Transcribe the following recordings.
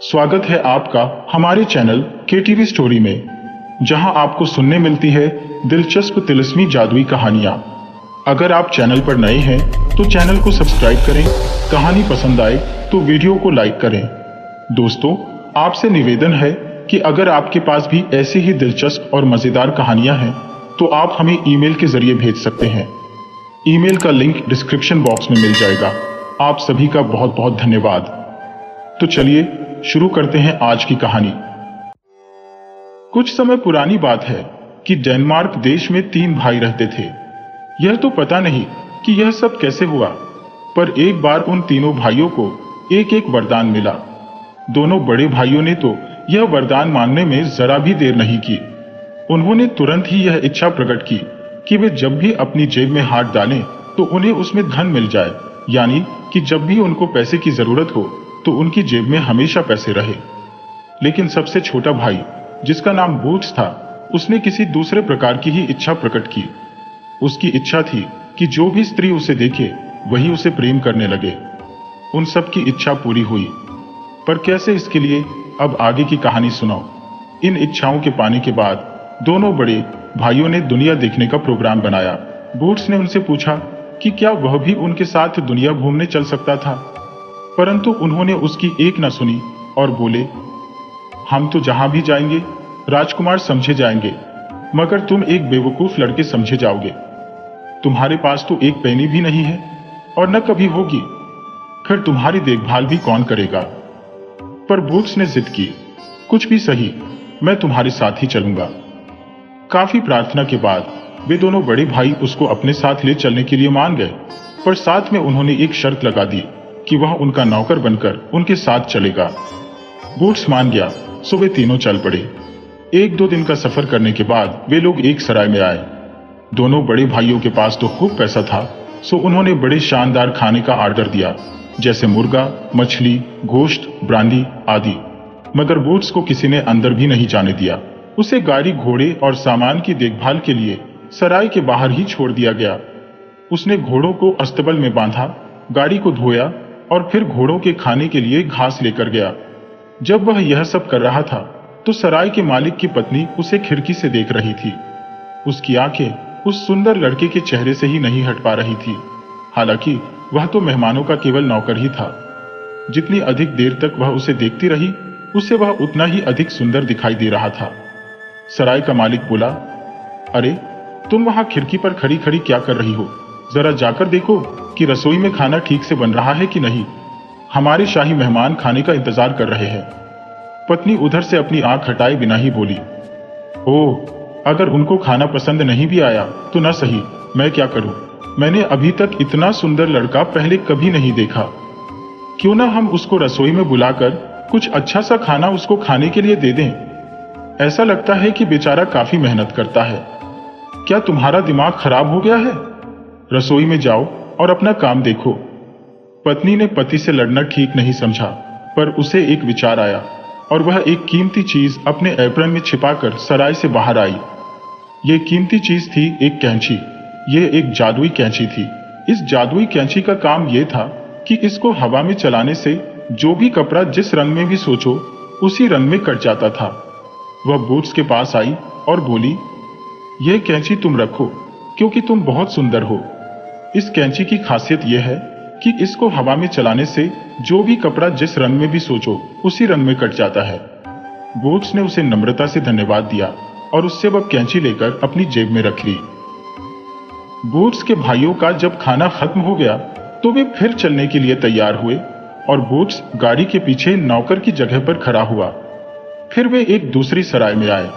स्वागत है आपका हमारे चैनल KTV स्टोरी में, जहां आपको सुनने मिलती है दिलचस्प तिलिस्मी जादुई कहानियां। अगर आप चैनल पर नए हैं तो चैनल को सब्सक्राइब करें, कहानी पसंद आए तो वीडियो को लाइक करें। दोस्तों, आपसे निवेदन है कि अगर आपके पास भी ऐसी ही दिलचस्प और मजेदार कहानियां हैं तो आप हमें ईमेल के जरिए भेज सकते हैं। ईमेल का लिंक डिस्क्रिप्शन बॉक्स में मिल जाएगा। आप सभी का बहुत बहुत धन्यवाद। तो चलिए शुरू करते हैं आज की कहानी। कुछ समय पुरानी बात है कि डेनमार्क देश में 3 भाई रहते थे। यह तो पता नहीं कि यह सब कैसे हुआ, पर एक बार उन तीनों भाइयों को एक एक वरदान मिला। दोनों बड़े भाइयों ने तो यह वरदान मानने में जरा भी देर नहीं की। उन्होंने तुरंत ही यह इच्छा प्रकट की कि वे जब भी अपनी जेब में हाथ डालें तो उन्हें उसमें धन मिल जाए, यानी कि जब भी उनको पैसे की जरूरत हो तो उनकी जेब में हमेशा पैसे रहे। लेकिन सबसे छोटा भाई, जिसका नाम बूट्स था, उसने किसी दूसरे प्रकार की ही इच्छा प्रकट की। उसकी इच्छा थी कि जो भी स्त्री उसे देखे वही उसे प्रेम करने लगे। उन सब की इच्छा पूरी हुई, पर कैसे, इसके लिए अब आगे की कहानी सुनाओ। इन इच्छाओं के पाने के बाद दोनों बड़े भाइयों ने दुनिया देखने का प्रोग्राम बनाया। बूट्स ने उनसे पूछा कि क्या वह भी उनके साथ दुनिया घूमने चल सकता था, परंतु उन्होंने उसकी एक न सुनी और बोले, हम तो जहां भी जाएंगे राजकुमार समझे जाएंगे, मगर तुम एक बेवकूफ लड़के समझे जाओगे। तुम्हारे पास तो एक पैनी भी नहीं है और न कभी होगी, फिर तुम्हारी देखभाल भी कौन करेगा। पर बूट्स ने जिद की, कुछ भी सही, मैं तुम्हारे साथ ही चलूंगा। काफी प्रार्थना के बाद वे दोनों बड़े भाई उसको अपने साथ ले चलने के लिए मान गए, पर साथ में उन्होंने एक शर्त लगा दी कि वह उनका नौकर बनकर उनके साथ चलेगा। बूट्स मान गया, सो वे तीनों चल पड़े। 1-2 दिन का सफर करने के बाद वे लोग एक सराय में आए। दोनों बड़े भाइयों के पास तो खूब पैसा था, सो उन्होंने बड़े शानदार खाने का ऑर्डर दिया, जैसे मुर्गा, मछली, गोश्त, ब्रांडी आदि। मगर बूट्स को किसी ने अंदर भी नहीं जाने दिया। उसे गाड़ी, घोड़े और सामान की देखभाल के लिए सराय के बाहर ही छोड़ दिया गया। उसने घोड़ों को अस्तबल में बांधा, गाड़ी को धोया और फिर घोड़ों के खाने के लिए घास लेकर गया। जब वह यह सब कर रहा था तो सराय के मालिक की पत्नी उसे खिड़की से देख रही थी। उसकी आंखें उस सुंदर लड़के के चेहरे से ही नहीं हट पा रही थी। हालांकि वह तो मेहमानों का केवल नौकर ही था। जितनी अधिक देर तक वह उसे देखती रही, उसे वह उतना ही अधिक सुंदर दिखाई दे रहा था। सराय का मालिक बोला, अरे तुम वहां खिड़की पर खड़ी खड़ी क्या कर रही हो? जरा जाकर देखो कि रसोई में खाना ठीक से बन रहा है कि नहीं। हमारे शाही मेहमान खाने का इंतजार कर रहे हैं। पत्नी उधर से अपनी आंख हटाए बिना ही बोली, ओह, अगर उनको खाना पसंद नहीं भी आया तो न सही, मैं क्या करूं? मैंने अभी तक इतना सुंदर लड़का पहले कभी नहीं देखा। क्यों ना हम उसको रसोई में बुलाकर कुछ अच्छा सा खाना उसको खाने के लिए दे दें। ऐसा लगता है कि बेचारा काफी मेहनत करता है। क्या तुम्हारा दिमाग खराब हो गया है? रसोई में जाओ और अपना काम देखो। पत्नी ने पति से लड़ना ठीक नहीं समझा, पर उसे एक विचार आया और वह एक कीमती चीज अपने एप्रन में छिपाकर सराय से बाहर आई। यह कीमती चीज थी एक कैंची। यह एक जादुई कैंची थी। इस जादुई कैंची का काम यह था कि इसको हवा में चलाने से जो भी कपड़ा जिस रंग में भी सोचो उसी रंग में कट जाता था। वह बूट्स के पास आई और बोली, यह कैंची तुम रखो क्योंकि तुम बहुत सुंदर हो। इस कैंची की खासियत यह है कि इसको हवा में चलाने से जो भी कपड़ा जिस रंग में भी सोचो उसी रंग में कट जाता है। बूट्स ने उसे नम्रता से धन्यवाद दिया और उससे वह कैंची लेकर अपनी जेब में रख ली। बूट्स के भाइयों का जब खाना खत्म हो गया तो वे फिर चलने के लिए तैयार हुए और बूट्स गाड़ी के पीछे नौकर की जगह पर खड़ा हुआ। फिर वे एक दूसरी सराय में आए।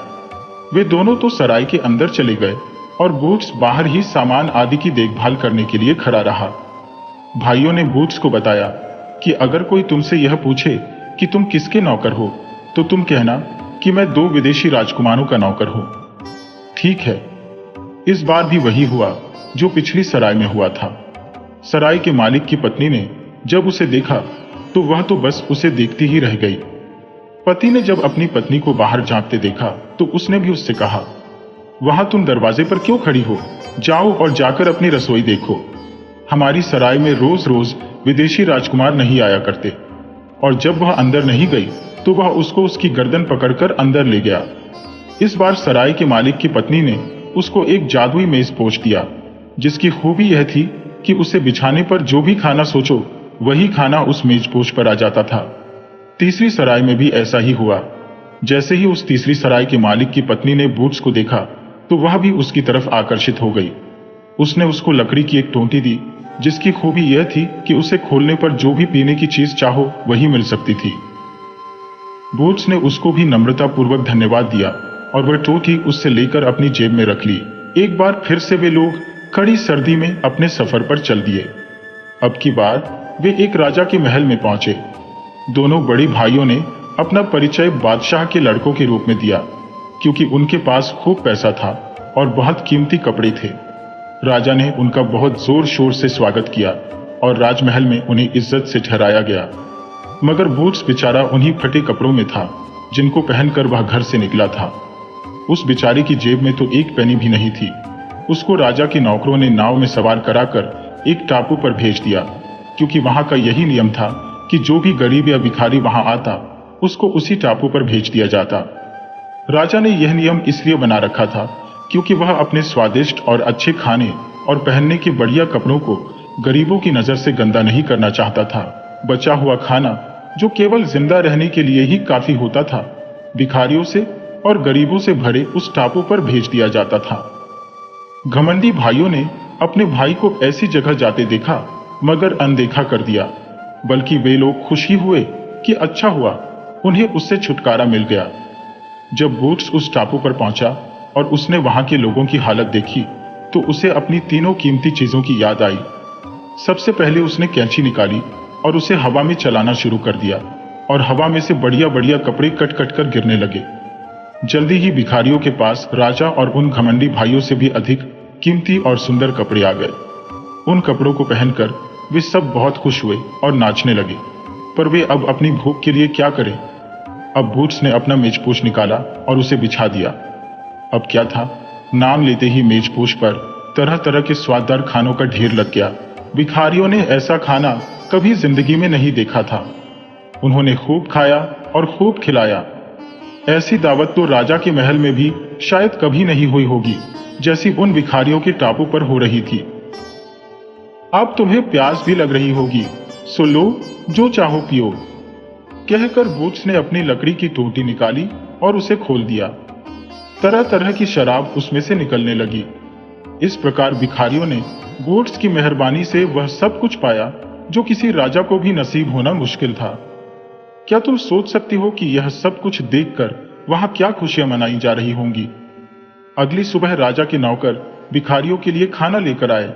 वे दोनों तो सराय के अंदर चले गए और बूट्स बाहर ही सामान आदि की देखभाल करने के लिए खड़ा रहा। भाइयों ने बूट्स को बताया कि अगर कोई तुमसे यह पूछे कि तुम किसके नौकर हो तो तुम कहना कि मैं 2 विदेशी राजकुमारों का नौकर हूं। ठीक है। इस बार भी वही हुआ जो पिछली सराय में हुआ था। सराय के मालिक की पत्नी ने जब उसे देखा तो वह तो बस उसे देखती ही रह गई। पति ने जब अपनी पत्नी को बाहर झांकते देखा तो उसने भी उससे कहा, वहां तुम दरवाजे पर क्यों खड़ी हो? जाओ और जाकर अपनी रसोई देखो। हमारी सराय में रोज रोज विदेशी राजकुमार नहीं आया करते, और जब वह अंदर नहीं गई तो वह उसको उसकी गर्दन पकड़कर अंदर ले गया। इस बार सराय के मालिक की पत्नी ने उसको एक जादुई मेज पोष दिया, जिसकी खूबी यह थी कि उसे बिछाने पर जो भी खाना सोचो वही खाना उस मेजपोश पर आ जाता था। तीसरी सराय में भी ऐसा ही हुआ। जैसे ही उस तीसरी सराय के मालिक की पत्नी ने बूट्स को देखा तो वह भी उसकी तरफ आकर्षित हो गई। उसने उसको लकड़ी की एक टोंटी दी, जिसकी खूबी यह थी कि उसे खोलने पर जो भी पीने की चीज चाहो वही मिल सकती थी। बूट्स ने उसको भी नम्रतापूर्वक धन्यवाद दिया और वह टोंटी उससे लेकर अपनी जेब में रख ली। एक बार फिर से वे लोग कड़ी सर्दी में अपने सफर पर चल दिए। अब की बार वे एक राजा के महल में पहुंचे। दोनों बड़े भाइयों ने अपना परिचय बादशाह के लड़कों के रूप में दिया, क्योंकि उनके पास खूब पैसा था और बहुत कीमती कपड़े थे। राजा ने उनका बहुत जोर शोर से स्वागत किया और राजमहल में उन्हें इज्जत से ठहराया गया। मगर बूट्स बेचारा उन्हीं फटे कपड़ों में था जिनको पहनकर वह घर से निकला था। उस बेचारे की जेब में तो एक पैनी भी नहीं थी। उसको राजा के नौकरों ने नाव में सवार कराकर एक टापू पर भेज दिया, क्योंकि वहां का यही नियम था कि जो भी गरीब या भिखारी वहां आता उसको उसी टापू पर भेज दिया जाता। राजा ने यह नियम इसलिए बना रखा था क्योंकि वह अपने स्वादिष्ट और अच्छे खाने और पहनने के बढ़िया कपड़ों को गरीबों की नजर से गंदा नहीं करना चाहता था। बचा हुआ खाना, जो केवल जिंदा रहने के लिए ही काफी होता था, भिखारियों से और गरीबों से भरे उस टापू पर भेज दिया जाता था। घमंडी भाइयों ने अपने भाई को ऐसी जगह जाते देखा मगर अनदेखा कर दिया, बल्कि वे लोग खुश ही हुए कि अच्छा हुआ उन्हें उससे छुटकारा मिल गया। जब बूट्स उस टापू पर पहुंचा और उसने वहां के लोगों की हालत देखी तो उसे अपनी तीनों कीमती चीजों की याद आई। सबसे पहले उसने कैंची निकाली और उसे हवा में चलाना शुरू कर दिया और हवा में से बढ़िया बढ़िया कपड़े कट कट कर गिरने लगे। जल्दी ही भिखारियों के पास राजा और उन घमंडी भाइयों से भी अधिक कीमती और सुंदर कपड़े आ गए। उन कपड़ों को पहनकर वे सब बहुत खुश हुए और नाचने लगे, पर वे अब अपनी भूख के लिए क्या करें। अब बूट्स ने अपना मेजपोश निकाला और उसे बिछा दिया। अब क्या था, नाम लेते ही मेजपोश पर तरह तरह के स्वाददार खानों का ढेर लग गया। भिखारियों ने ऐसा खाना कभी जिंदगी में नहीं देखा था। उन्होंने खूब खाया और खूब खिलाया। ऐसी दावत तो राजा के महल में भी शायद कभी नहीं हुई होगी जैसी उन भिखारियों के टापू पर हो रही थी। अब तुम्हें प्यास भी लग रही होगी, सो लो, जो चाहो पियो, कहकर बूट्स ने अपनी लकड़ी की टोंटी निकाली और उसे खोल दिया। तरह तरह की शराब उसमें से निकलने लगी। इस प्रकार भिखारियों ने बूट्स की मेहरबानी से वह सब कुछ पाया जो किसी राजा को भी नसीब होना मुश्किल था। क्या तुम सोच सकती हो कि यह सब कुछ देखकर वहां क्या खुशियां मनाई जा रही होंगी। अगली सुबह राजा के नौकर भिखारियों के लिए खाना लेकर आए।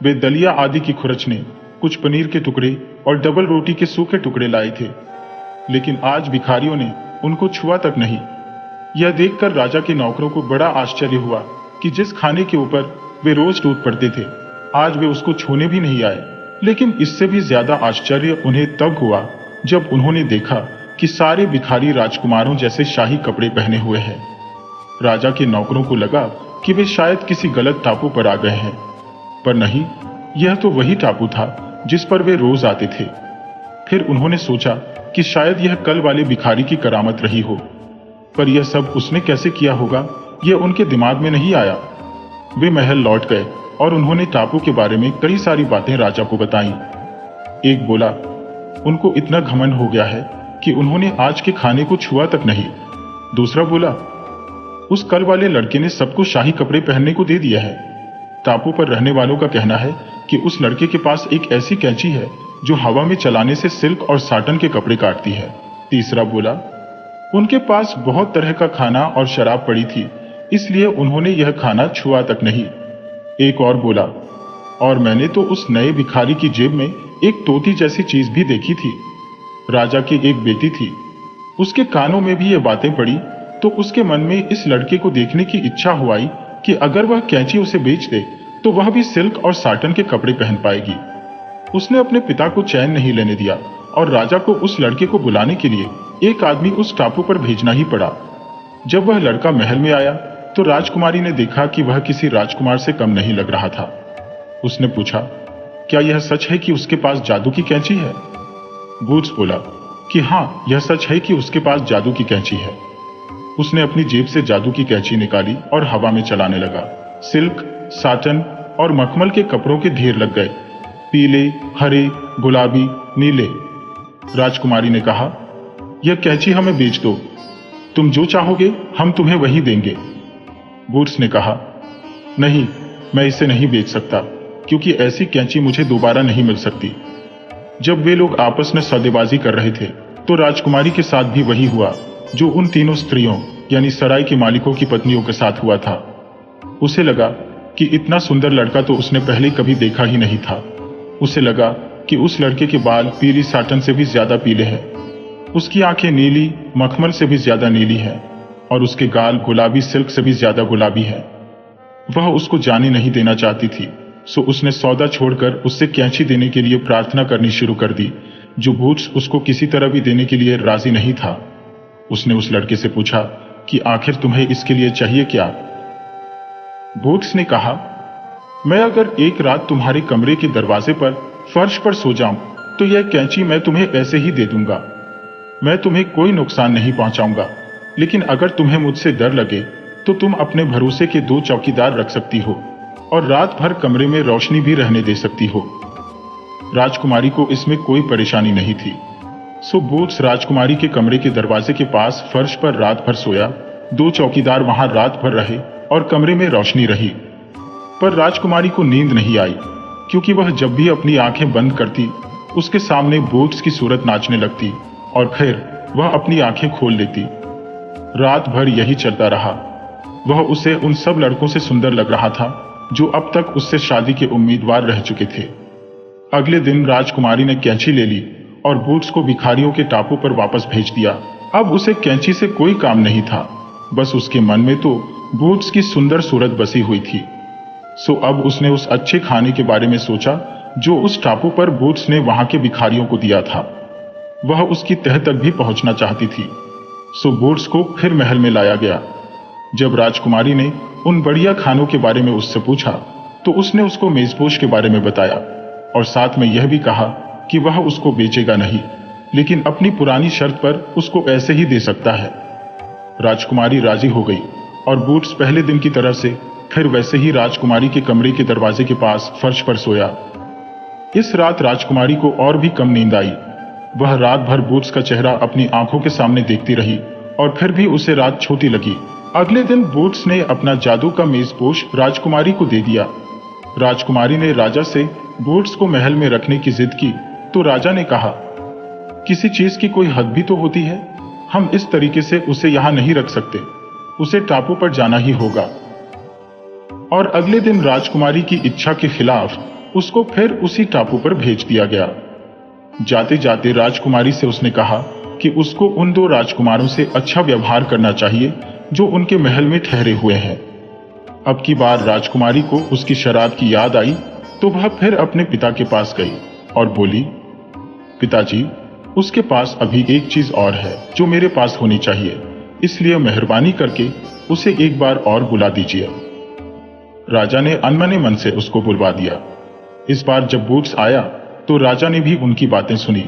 वे दलिया आदि की खुरचने, कुछ पनीर के टुकड़े और डबल रोटी के सूखे टुकड़े लाए थे, लेकिन आज भिखारियों ने उनको छुआ तक नहीं। यह देखकर राजा के नौकरों को बड़ा आश्चर्य हुआ कि जिस खाने के ऊपर वे रोज टूट पड़ते थे, आज वे उसको छूने भी नहीं आए। लेकिन इससे भी ज्यादा आश्चर्य उन्हें तब हुआ जब उन्होंने देखा कि सारे भिखारी राजकुमारों जैसे शाही कपड़े पहने हुए हैं। राजा के नौकरों को लगा कि वे शायद किसी गलत टापू पर आ गए हैं, पर नहीं, यह तो वही टापू था जिस पर वे रोज आते थे। फिर उन्होंने सोचा कि शायद यह कल वाले भिखारी की करामत रही हो, पर यह सब उसने कैसे किया होगा यह उनके दिमाग में नहीं आया। वे महल लौट गए और उन्होंने टापू के बारे में कई सारी बातें राजा को बताईं। एक बोला, उनको इतना घमंड हो गया है कि उन्होंने आज के खाने को छुआ तक नहीं। दूसरा बोला, उस कल वाले लड़के ने सबको शाही कपड़े पहनने को दे दिया है। टापू पर रहने वालों का कहना है कि उस लड़के के पास एक ऐसी कैंची है जो हवा में चलाने से सिल्क और साटन के कपड़े काटती है। तीसरा बोला, उनके पास बहुत तरह का खाना और शराब पड़ी थी, इसलिए उन्होंने यह खाना छुआ तक नहीं। एक और बोला, और मैंने तो उस नए भिखारी की जेब में एक तोती जैसी चीज भी देखी थी। राजा की एक बेटी थी, उसके कानों में भी ये बातें पड़ी तो उसके मन में इस लड़के को देखने की इच्छा हुई कि अगर वह कैंची उसे बेच दे तो वह भी सिल्क और साटन के कपड़े पहन पाएगी। उसने अपने पिता को चैन नहीं लेने दिया और राजा को उस लड़के को बुलाने के लिए एक आदमी उस टापू पर भेजना ही पड़ा। जब वह लड़का महल में आया तो राजकुमारी ने देखा कि वह किसी राजकुमार से कम नहीं लग रहा था। उसने पूछा, क्या यह सच है कि उसके पास जादू की कैंची है? बूट्स बोला, कि हाँ, यह सच है कि उसके पास जादू की कैंची है। उसने अपनी जेब से जादू की कैंची निकाली और हवा में चलाने लगा। सिल्क, साटन और मखमल के कपड़ों के ढेर लग गए, पीले, हरे, गुलाबी, नीले। राजकुमारी ने कहा, यह कैंची हमें बेच दो, तुम जो चाहोगे हम तुम्हें वही देंगे। बूट्स ने कहा, नहीं, मैं इसे नहीं बेच सकता, क्योंकि ऐसी कैंची मुझे दोबारा नहीं मिल सकती। जब वे लोग आपस में सौदेबाजी कर रहे थे तो राजकुमारी के साथ भी वही हुआ जो उन तीनों स्त्रियों यानी सराय के मालिकों की पत्नियों के साथ हुआ था। उसे लगा कि इतना सुंदर लड़का तो उसने पहले कभी देखा ही नहीं था। उसे लगा कि उस लड़के के बाल पीली साटन से भी ज्यादा पीले हैं, उसकी आंखें नीली मखमल से भी ज्यादा नीली हैं और उसके गाल गुलाबी सिल्क से भी ज्यादा गुलाबी है। वह उसको जाने नहीं देना चाहती थी, सो उसने सौदा छोड़कर उससे कैंची देने के लिए प्रार्थना करनी शुरू कर दी, जो बूट्स उसको किसी तरह भी देने के लिए राजी नहीं था। उसने उस लड़के से पूछा कि आखिर तुम्हें इसके लिए चाहिए क्या? बूट्स ने कहा, मैं अगर एक रात तुम्हारे कमरे के दरवाजे पर फर्श पर सो जाऊं तो यह कैंची मैं तुम्हें ऐसे ही दे दूंगा। मैं तुम्हें कोई नुकसान नहीं पहुंचाऊंगा, लेकिन अगर तुम्हें मुझसे डर लगे तो तुम अपने भरोसे के 2 चौकीदार रख सकती हो और रात भर कमरे में रोशनी भी रहने दे सकती हो। राजकुमारी को इसमें कोई परेशानी नहीं थी, सो बूट्स राजकुमारी के कमरे के दरवाजे के पास फर्श पर रात भर सोया। 2 चौकीदार वहां रात भर रहे और कमरे में रोशनी रही, पर राजकुमारी को नींद नहीं आई, क्योंकि वह जब भी अपनी आंखें बंद करती उसके सामने बूट्स की सूरत नाचने लगती और फिर वह अपनी आंखें खोल लेती। रात भर यही चलता रहा। वह उसे उन सब लड़कों से सुंदर लग रहा था जो अब तक उससे शादी के उम्मीदवार रह चुके थे। अगले दिन राजकुमारी ने कैंची ले ली और बूट्स को भिखारियों के टापू पर वापस भेज दिया। अब उसे कैंची से कोई काम नहीं था, बस उसके मन में तो बूट्स की सुंदर सूरत बसी हुई थी। सो अब उसने उस अच्छे खाने के बारे में सोचा जो उस टापू पर बूट्स ने वहां के भिखारियों को दिया था। वह उसकी तह तक भी पहुंचना चाहती थी। सो बूट्स को फिर महल में लाया गया। जब राजकुमारी ने उन बढ़िया खानों के बारे में उससे पूछा तो उसने उसको मेजपोश के बारे में बताया और साथ में यह भी कहा कि वह उसको बेचेगा नहीं, लेकिन अपनी पुरानी शर्त पर उसको ऐसे ही दे सकता है। राजकुमारी राजी हो गई और बूट्स पहले दिन की तरह से फिर वैसे ही राजकुमारी के कमरे के दरवाजे के पास फर्श पर सोया। इस रात राजकुमारी को और भी कम नींद आई। वह रात भर बूट्स का चेहरा अपनी आंखों के सामने देखती रही और फिर भी उसे रात छोटी लगी। अगले दिन बूट्स ने अपना जादू का मेजपोश राजकुमारी को दे दिया। राजकुमारी ने राजा से बूट्स को महल में रखने की जिद की तो राजा ने कहा, किसी चीज की कोई हद भी तो होती है, हम इस तरीके से उसे यहां नहीं रख सकते, उसे टापू पर जाना ही होगा। और अगले दिन राजकुमारी की इच्छा के खिलाफ उसको फिर उसी टापू पर भेज दिया गया। जाते जाते राजकुमारी से उसने कहा कि उसको उन 2 राजकुमारों से अच्छा व्यवहार करना चाहिए जो उनके महल में ठहरे हुए हैं। अब की बार राजकुमारी को उसकी शराब की याद आई तो वह फिर अपने पिता के पास गई और बोली, पिताजी, उसके पास अभी एक चीज और है जो मेरे पास होनी चाहिए, इसलिए मेहरबानी करके उसे एक बार और बुला दीजिए। राजा ने अनमने मन से उसको बुलवा दिया। इस बार जब बूट्स आया तो राजा ने भी उनकी बातें सुनी।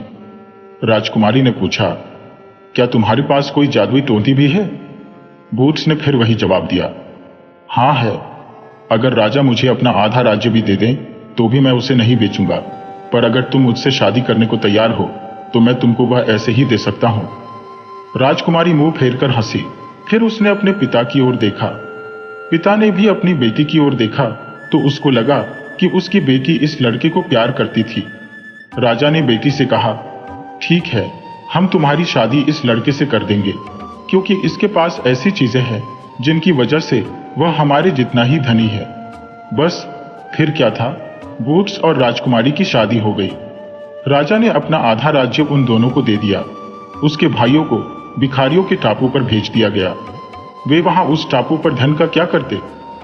राजकुमारी ने पूछा, क्या तुम्हारे पास कोई जादुई टोंटी भी है? बूट्स ने फिर वही जवाब दिया, हाँ है। अगर राजा मुझे अपना आधा राज्य भी दे दें तो भी मैं उसे नहीं बेचूंगा, पर अगर तुम मुझसे शादी करने को तैयार हो तो मैं तुमको वह ऐसे ही दे सकता हूं। राजकुमारी मुंह फेरकर हंसी। फिर उसने अपने पिता की ओर देखा। पिता ने भी अपनी बेटी की ओर देखा तो उसको लगा कि उसकी बेटी इस लड़के को प्यार करती थी। राजा ने बेटी से कहा, ठीक है, हम तुम्हारी शादी इस लड़के से कर देंगे, क्योंकि इसके पास ऐसी चीजें हैं जिनकी वजह से वह हमारे जितना ही धनी है। बस फिर क्या था, बूट्स और राजकुमारी की शादी हो गई। राजा ने अपना आधा राज्य उन दोनों को दे दिया। उसके भाइयों को भिखारियों के टापू पर भेज दिया गया। वे वहां उस टापू पर धन का क्या करते,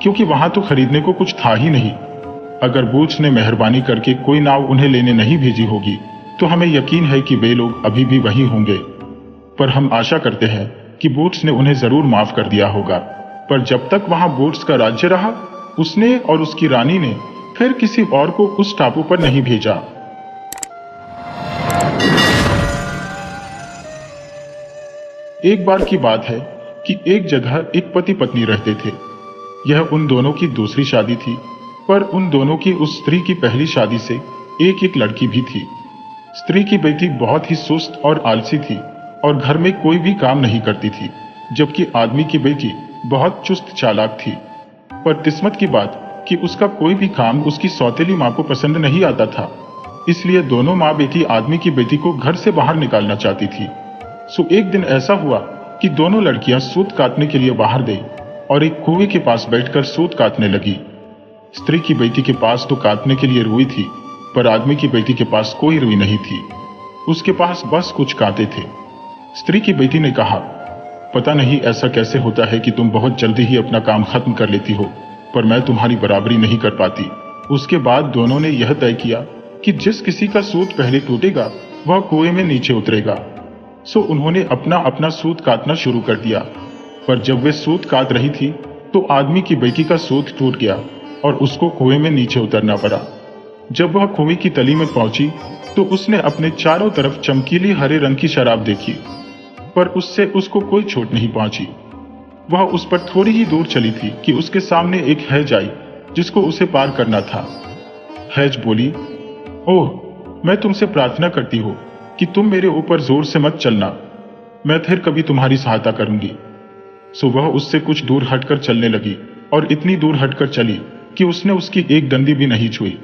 क्योंकि वहां तो खरीदने को कुछ था ही नहीं। अगर बूट्स ने मेहरबानी करके कोई नाव उन्हें लेने नहीं भेजी होगी तो हमें यकीन है कि वे लोग अभी भी वहीं होंगे। पर हम आशा करते हैं कि बूट्स ने उन्हें जरूर माफ कर दिया होगा। पर जब तक वहां बूट्स का राज्य रहा, उसने और उसकी रानी ने फिर किसी और को उस टापू पर नहीं भेजा। एक बार की बात है कि एक जगह एक पति पत्नी रहते थे। यह उन दोनों की दूसरी शादी थी, पर उन दोनों की उस स्त्री की पहली शादी से एक लड़की भी थी। स्त्री की बेटी बहुत ही सुस्त और आलसी थी और घर में कोई भी काम नहीं करती थी, जबकि आदमी की बेटी बहुत चुस्त चालाक थी। पर किस्मत की बात कि उसका कोई भी काम उसकी सौतेली माँ को पसंद नहीं आता था, इसलिए दोनों माँ बेटी आदमी की बेटी को घर से बाहर निकालना चाहती थी। सो एक दिन ऐसा हुआ कि दोनों लड़कियां सूत काटने के लिए बाहर गई और एक कुएं के पास बैठकर सूत काटने लगी। स्त्री की बेटी के पास तो काटने के लिए रुई थी, पर आदमी की बेटी के पास कोई रुई नहीं थी। उसके पास बस कुछ कांटे थे। स्त्री की बेटी ने कहा, पता नहीं ऐसा कैसे होता है कि तुम बहुत जल्दी ही अपना काम खत्म कर लेती हो, पर मैं तुम्हारी बराबरी नहीं कर पाती। उसके बाद दोनों ने यह तय किया कि जिस किसी का सूत पहले टूटेगा वह कुएं में नीचे उतरेगा। सो उन्होंने अपना अपना सूत काटना शुरू कर दिया। पर जब वे सूत काट रही थी तो आदमी की बेटी का सूत टूट गया और उसको कुएं में नीचे उतरना पड़ा। जब वह कुएं की तली में पहुंची तो उसने अपने चारों तरफ चमकीली हरे रंग की शराब देखी, पर उससे उसको कोई चोट नहीं पहुंची। वह उस पर थोड़ी ही दूर चली थी कि उसके सामने एक हैज आई जिसको उसे पार करना था। हैज बोली, ओह, मैं तुमसे प्रार्थना करती हूँ कि तुम मेरे ऊपर जोर से मत चलना, मैं फिर कभी तुम्हारी सहायता करूंगी। सो वह उससे कुछ दूर हटकर चलने लगी और इतनी दूर हटकर चली कि उसने उसकी एक डंडी भी नहीं छुई।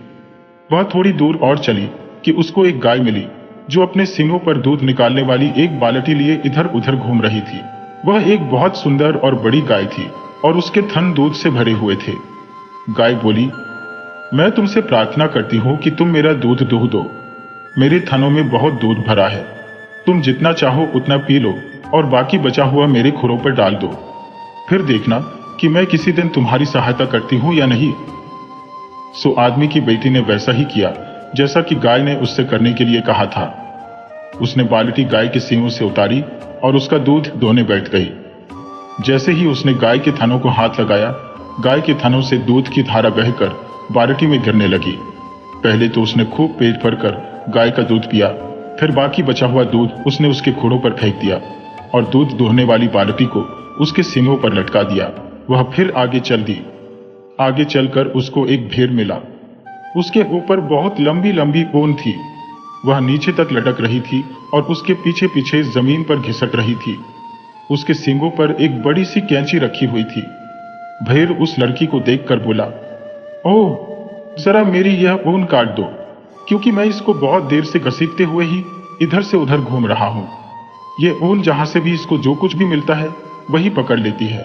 वह थोड़ी दूर और चली कि उसको एक गाय मिली जो अपने सींगों पर दूध निकालने वाली एक बाल्टी लिए इधर उधर घूम रही थी। वह एक बहुत सुंदर और बड़ी गाय थी और उसके थन दूध से भरे हुए थे। गाय बोली, मैं तुमसे प्रार्थना करती हूँ कि तुम मेरा दूध दूह दो। मेरे थनों में बहुत दूध भरा है, तुम जितना चाहो उतना पी लो और बाकी बचा हुआ मेरे खुरों पर डाल दो। फिर देखना कि मैं किसी दिन तुम्हारी सहायता करती हूँ या नहीं। सो आदमी की बेटी ने वैसा ही किया जैसा कि गाय ने उससे करने के लिए कहा था। उसने बाल्टी गाय के सींगों से उतारी और उसका दूध दोहने बैठ गई। जैसे ही उसने गाय के थनों को हाथ लगाया, गाय के थनों से दूध की धारा बहकर बाल्टी में गिरने लगी। पहले तो उसने खूब पेट भरकर गाय का दूध पिया, फिर बाकी बचा हुआ दूध उसने उसके खुरों पर फेंक दिया और दूध दोहने वाली बाल्टी को उसके सींगों पर लटका दिया। वह फिर आगे चल दी। आगे चलकर उसको एक भेड़ मिला। उसके ऊपर बहुत लंबी लंबी ऊन थी। वह नीचे तक लटक रही थी और उसके पीछे पीछे जमीन पर घिसट रही थी। उसके सींगों पर एक बड़ी सी कैंची रखी हुई थी। भेड़ उस लड़की को देखकर बोला, ओह, जरा मेरी यह ऊन काट दो, क्योंकि मैं इसको बहुत देर से घसीटते हुए ही इधर से उधर घूम रहा हूं। ये ऊन जहां से भी इसको जो कुछ भी मिलता है वही पकड़ लेती है।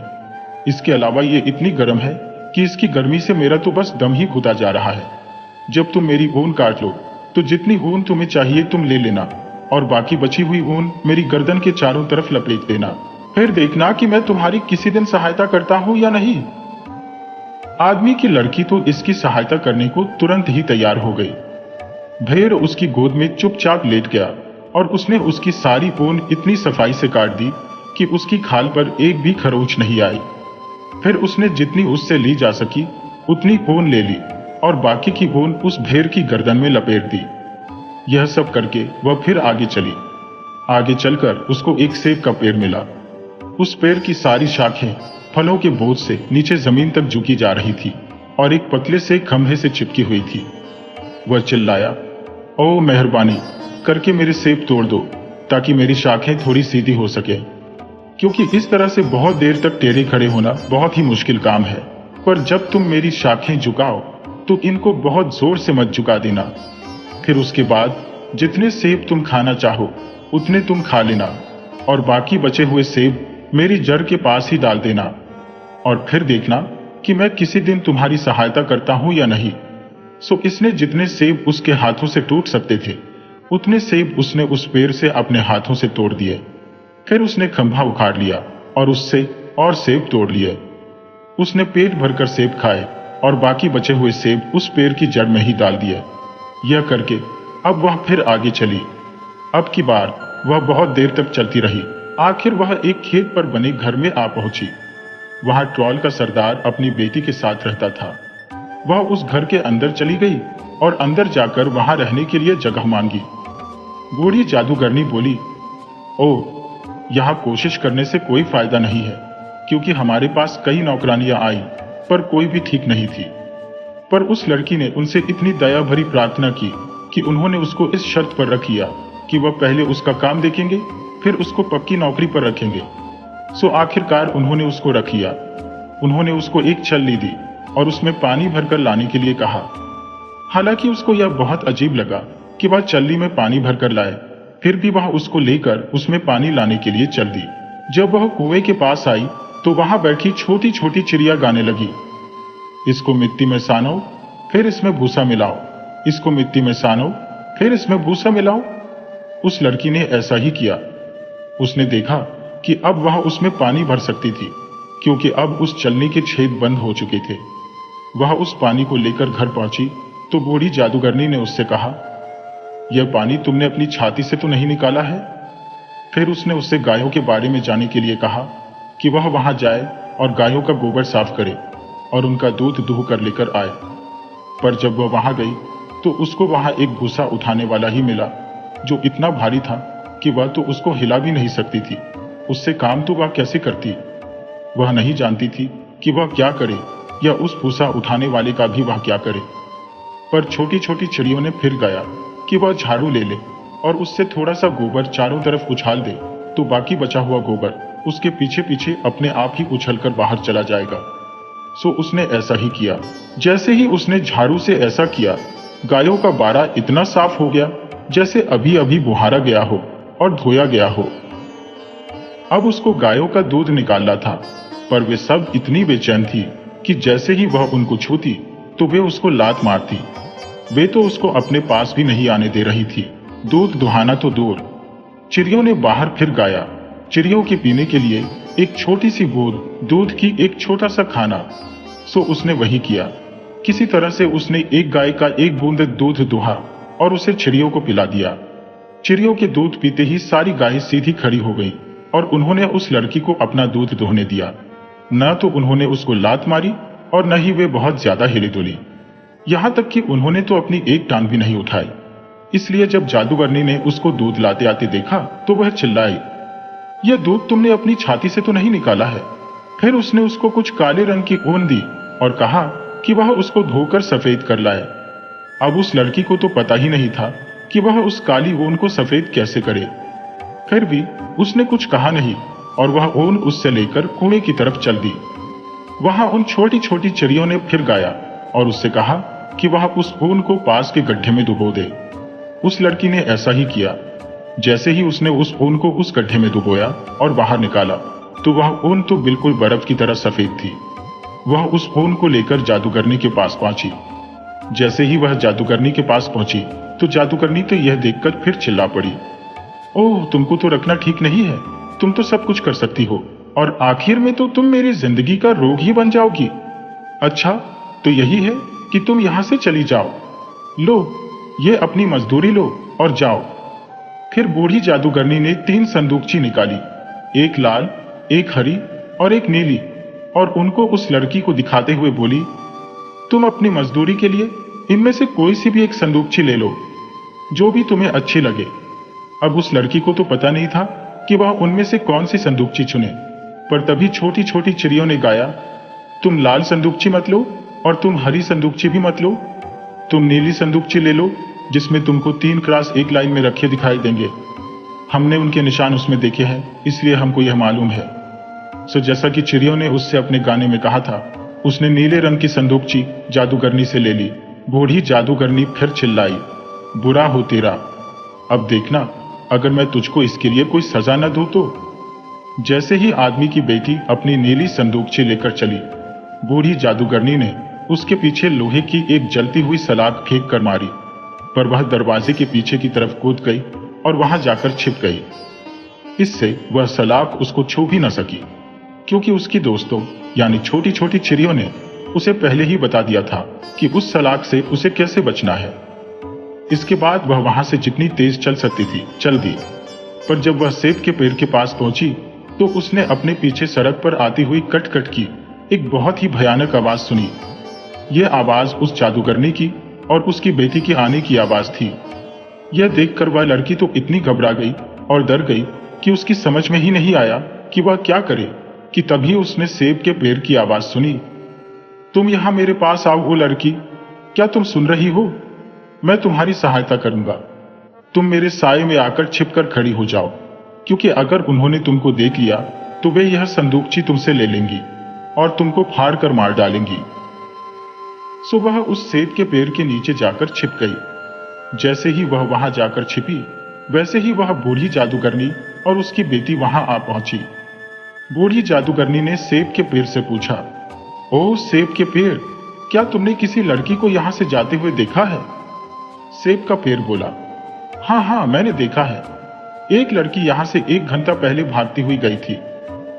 इसके अलावा ये इतनी गर्म है कि इसकी गर्मी से मेरा तो बस दम ही घुटा जा रहा है। जब तुम मेरी ऊन काट लो तो जितनी ऊन तुम्हें चाहिए तुम ले लेना और बाकी बची हुई ऊन मेरी गर्दन के चारों तरफ लपेट देना। फिर देखना कि मैं तुम्हारी किसी दिन सहायता करता हूं या नहीं। आदमी की लड़की तो इसकी सहायता करने को तुरंत ही तैयार हो गई। भेड़ उसकी गोद में चुपचाप लेट गया और उसने उसकी सारी ऊन इतनी सफाई से काट दी कि उसकी खाल पर एक भी खरोंच नहीं आई। फिर उसने जितनी उससे ली जा सकी उतनी ऊन ले ली और बाकी की ऊन उस भेड़ की गर्दन में लपेट दी। यह सब करके वह फिर आगे चली। आगे चलकर उसको एक सेब का पेड़ मिला। उस पेड़ की सारी शाखें फलों के बोझ से नीचे जमीन तक झुकी जा रही थी और एक पतले से खंभे से चिपकी हुई थी। वह चिल्लाया, ओ मेहरबानी करके मेरे सेब तोड़ दो ताकि मेरी शाखें थोड़ी सीधी हो सके, क्योंकि इस तरह से बहुत देर तक टेढ़े खड़े होना बहुत ही मुश्किल काम है। पर जब तुम मेरी शाखें झुकाओ तो इनको बहुत जोर से मत झुका देना। फिर उसके बाद जितने सेब तुम खाना चाहो उतने तुम खा लेना और बाकी बचे हुए सेब मेरी जड़ के पास ही डाल देना और फिर देखना कि मैं किसी दिन तुम्हारी सहायता करता हूं या नहीं। सो इसने जितने सेब उसके हाथों से टूट सकते थे उतने सेब उसने उस पेड़ से अपने हाथों से तोड़ दिए। फिर उसने खंभा उखाड़ लिया और उससे और सेब तोड़ लिए। उसने पेट भरकर सेब खाए और बाकी बचे हुए सेब उस पेड़ की जड़ में ही डाल दिए। यह करके अब वह फिर आगे चली। अब की बार वह बहुत देर तक चलती रही। आखिर वह एक खेत पर बने घर में आ पहुंची। वहां ट्रॉल का सरदार अपनी बेटी के साथ रहता था। वह उस घर के अंदर चली गई और अंदर जाकर वहां रहने के लिए जगह मांगी। बूढ़ी जादूगरनी बोली, ओह, यहाँ कोशिश करने से कोई फायदा नहीं है, क्योंकि हमारे पास कई नौकरानियां आई पर कोई भी ठीक नहीं थी। पर उस लड़की ने उनसे इतनी दया भरी प्रार्थना की कि उन्होंने उसको इस शर्त पर रख लिया कि वह पहले उसका काम देखेंगे, फिर उसको पक्की नौकरी पर रखेंगे। सो आखिरकार उन्होंने उसको रख लिया। उन्होंने उसको एक छलनी दी और उसमें पानी भरकर लाने के लिए कहा। हालांकि उसको यह बहुत अजीब लगा कि वह छलनी में पानी भरकर लाए, फिर भी वह उसको लेकर उसमें पानी लाने के लिए चल दी। जब वह कुएं के पास आई तो वहां बैठी छोटी छोटी चिड़िया गाने लगी, इसको मिट्टी में सानो, फिर इसमें भूसा मिलाओ, इसको मिट्टी में सानो, फिर इसमें भूसा मिलाओ। उस लड़की ने ऐसा ही किया। उसने देखा कि अब वह उसमें पानी भर सकती थी, क्योंकि अब उस छलनी के छेद बंद हो चुके थे। वह उस पानी को लेकर घर पहुंची तो बूढ़ी जादूगरनी ने उससे कहा, यह पानी तुमने अपनी छाती से तो नहीं निकाला है? फिर उसने उससे गायों के बारे में जानने के लिए कहा कि वह वहां जाए और गायों का गोबर साफ करे और उनका दूध दूह कर लेकर आए। पर जब वह वहां गई तो उसको वहां एक भूसा उठाने वाला ही मिला, जो इतना भारी था कि वह तो उसको हिला भी नहीं सकती थी। उससे काम तो वह कैसे करती? वह नहीं जानती थी कि वह क्या करे या उस भूसा उठाने वाले का भी वह क्या करे। पर छोटी छोटी चिड़ियों ने फिर गाया कि वह झाड़ू ले ले और उससे थोड़ा सा गोबर चारों तरफ उछाल दे तो बाकी बचा हुआ गोबर उसके पीछे पीछे अपने आप ही उछलकर बाहर चला जाएगा। सो उसने ऐसा ही किया। जैसे ही उसने झाड़ू से ऐसा किया, गायों का बाड़ा इतना साफ हो गया जैसे अभी अभी बुहारा गया हो और धोया गया हो। अब उसको गायों का दूध निकालना था, पर वे सब इतनी बेचैन थी कि जैसे ही वह उनको छूती तो वे उसको लात मारती। वे तो उसको अपने पास भी नहीं आने दे रही थी। दूध दुहाना तो दूर। चिड़ियों ने बाहर फिर गाया। चिड़ियों के पीने के लिए एक छोटी सी बूंद दूध की एक छोटा सा खाना। सो उसने वही किया। किसी तरह से उसने एक गाय का एक बूंद दूध दुहा और उसे चिड़ियों को पिला दिया। चिड़ियों के दूध पीते ही सारी गायें सीधी खड़ी हो गईं और उन्होंने उस लड़की को अपना दूध दोहने दिया। न तो उन्होंने उसको लात मारी और न ही वे बहुत ज्यादा हिली डुली। यहां तक कि उन्होंने तो अपनी एक टांग भी नहीं उठाई। इसलिए जब जादूगरनी ने उसको दूध लाते आते देखा तो वह चिल्लाई, यह दूध तुमने अपनी छाती से तो नहीं निकाला है? फिर उसने उसको कुछ काले रंग की ऊन दी और कहा कि वह उसको धोकर सफेद कर लाए। अब उस लड़की को तो पता ही नहीं था कि वह उस काली ऊन को सफेद कैसे करे। फिर भी उसने कुछ कहा नहीं और वह ऊन उससे लेकर कुएं की तरफ चल दी। वहां उन छोटी छोटी चिड़ियों ने फिर गाया और उससे कहा कि वह उस ऊन को पास के गड्ढे में डुबो दे। उस लड़की ने ऐसा ही किया। जैसे ही उसने उस ऊन को उस गड्ढे में डुबोया और बाहर निकाला तो वह ऊन तो बिल्कुल बर्फ की तरह सफेद थी। वह उस ऊन को लेकर जादूगरनी के पास पहुंची। जैसे ही वह जादूगरनी के पास पहुंची तो जादूगरनी तो यह देखकर फिर चिल्ला पड़ी, ओह, तुमको तो रखना ठीक नहीं है। तुम तो सब कुछ कर सकती हो और आखिर में तो तुम मेरी जिंदगी का रोग ही बन जाओगी। अच्छा, तो यही है कि तुम यहां से चली जाओ। लो, ये अपनी मजदूरी लो और जाओ। फिर बूढ़ी जादूगरनी ने 3 संदूकची निकाली, एक लाल, एक हरी और एक नीली, और उनको उस लड़की को दिखाते हुए बोली, तुम अपनी मजदूरी के लिए इनमें से कोई सी भी एक संदूकची ले लो, जो भी तुम्हें अच्छी लगे। अब उस लड़की को तो पता नहीं था कि वह उनमें से कौन सी संदूकची चुने, पर तभी छोटी छोटी चिड़ियों ने गाया, तुम लाल संदूकची मत लो और तुम हरी संदूकची भी मत लो। तुम नीली संदूकची ले लो, जिसमें तुमको 3 क्रॉस एक लाइन में रखे दिखाई देंगे। हमने उनके निशान उसमें देखे हैं, इसलिए हमको यह मालूम है। सो जैसा कि चिड़ियों ने उससे अपने गाने में कहा था, उसने नीले रंग की संदूकची जादूगरनी से ले ली। बूढ़ी जादूगरनी फिर चिल्लाई, बुरा हो तेरा। अब देखना, अगर मैं तुझको इसके लिए कोई सजा न दूं तो। जैसे ही आदमी की बेटी अपनी नीली संदूकची लेकर चली, बूढ़ी जादूगरनी ने उसके पीछे लोहे की एक जलती हुई सलाख फेंक कर मारी, पर वह दरवाजे के पीछे की तरफ कूद गई और वहां जाकर छिप गई। इससे वह सलाख उसको छू भी न सकी, क्योंकि उसकी दोस्तों यानी छोटी छोटी चिड़ियों ने उसे पहले ही बता दिया था कि उस सलाख से उसे कैसे बचना है। इसके बाद वह वहां से जितनी तेज चल सकती थी चल दी, पर जब वह सेब के पेड़ के पास पहुंची तो उसने अपने पीछे सड़क पर आती हुई कट कट की एक बहुत ही भयानक आवाज सुनी। यह आवाज उस जादूगरनी की और उसकी बेटी की आने की आवाज थी। यह देखकर वह लड़की तो इतनी घबरा गई और डर गई कि उसकी समझ में ही नहीं आया कि वह क्या करे कि तभी उसने सेब के पेड़ की आवाज सुनी। तुम यहां मेरे पास आओ ओ लड़की, क्या तुम सुन रही हो? मैं तुम्हारी सहायता करूंगा। तुम मेरे साए में आकर छिपकर खड़ी हो जाओ, क्योंकि अगर उन्होंने तुमको देख लिया तो वे यह संदूकची तुमसे ले लेंगी और तुमको फाड़ कर मार डालेंगी। सो वह उस सेब के पेड़ के नीचे जाकर छिप गई। जैसे ही वह वहां जाकर छिपी, वैसे ही वह बूढ़ी जादूगरनी और उसकी बेटी वहां आ पहुंची। बूढ़ी जादूगरनी ने सेब के पेड़ से पूछा, ओह सेब के पेड़, क्या तुमने किसी लड़की को यहां से जाते हुए देखा है? सेब का पेड़ बोला, हाँ हाँ मैंने देखा है। एक लड़की यहां से 1 घंटा पहले भागती हुई गई थी,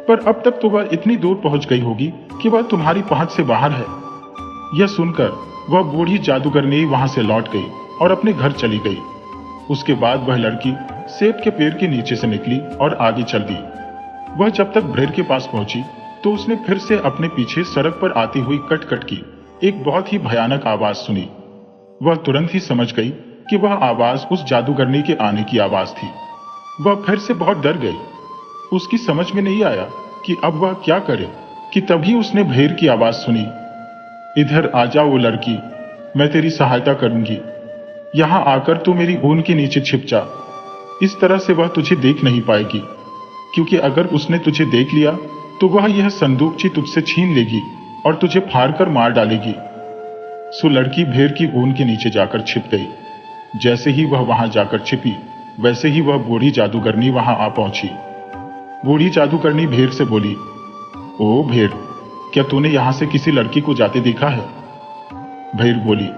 पर अब तक तो वह इतनी दूर पहुंच गई होगी कि वह तुम्हारी पहुंच से बाहर है। यह सुनकर वह बूढ़ी जादूगरनी वहां से लौट गई और अपने घर चली गई। उसके बाद वह लड़की सेब के पेड़ के नीचे से निकली और आगे चल दी। वह जब तक भेड़ के पास पहुंची तो उसने फिर से अपने पीछे सड़क पर आती हुई कट-कट की एक बहुत ही भयानक आवाज सुनी। वह तुरंत ही समझ गई कि वह आवाज उस जादूगरनी के आने की आवाज थी। वह फिर से बहुत डर गई। उसकी समझ में नहीं आया कि अब वह क्या करे कि तभी उसने भेड़ की आवाज सुनी, इधर आ जा वो लड़की, मैं तेरी सहायता करूंगी। यहां आकर तू मेरी ऊन के नीचे छिप जा। इस तरह से वह तुझे देख नहीं पाएगी, क्योंकि अगर उसने तुझे देख लिया तो वह यह संदूकची तुझसे छीन लेगी और तुझे फाड़ कर मार डालेगी। सो लड़की भेड़ की ऊन के नीचे जाकर छिप गई। जैसे ही वह वहां जाकर छिपी, वैसे ही वह बूढ़ी जादूगरनी वहां आ पहुंची। बूढ़ी जादूगरनी भेड़ से बोली, ओ भेड़, क्या तूने यहां से किसी लड़की को जाते देखा है? भेड़ बोली,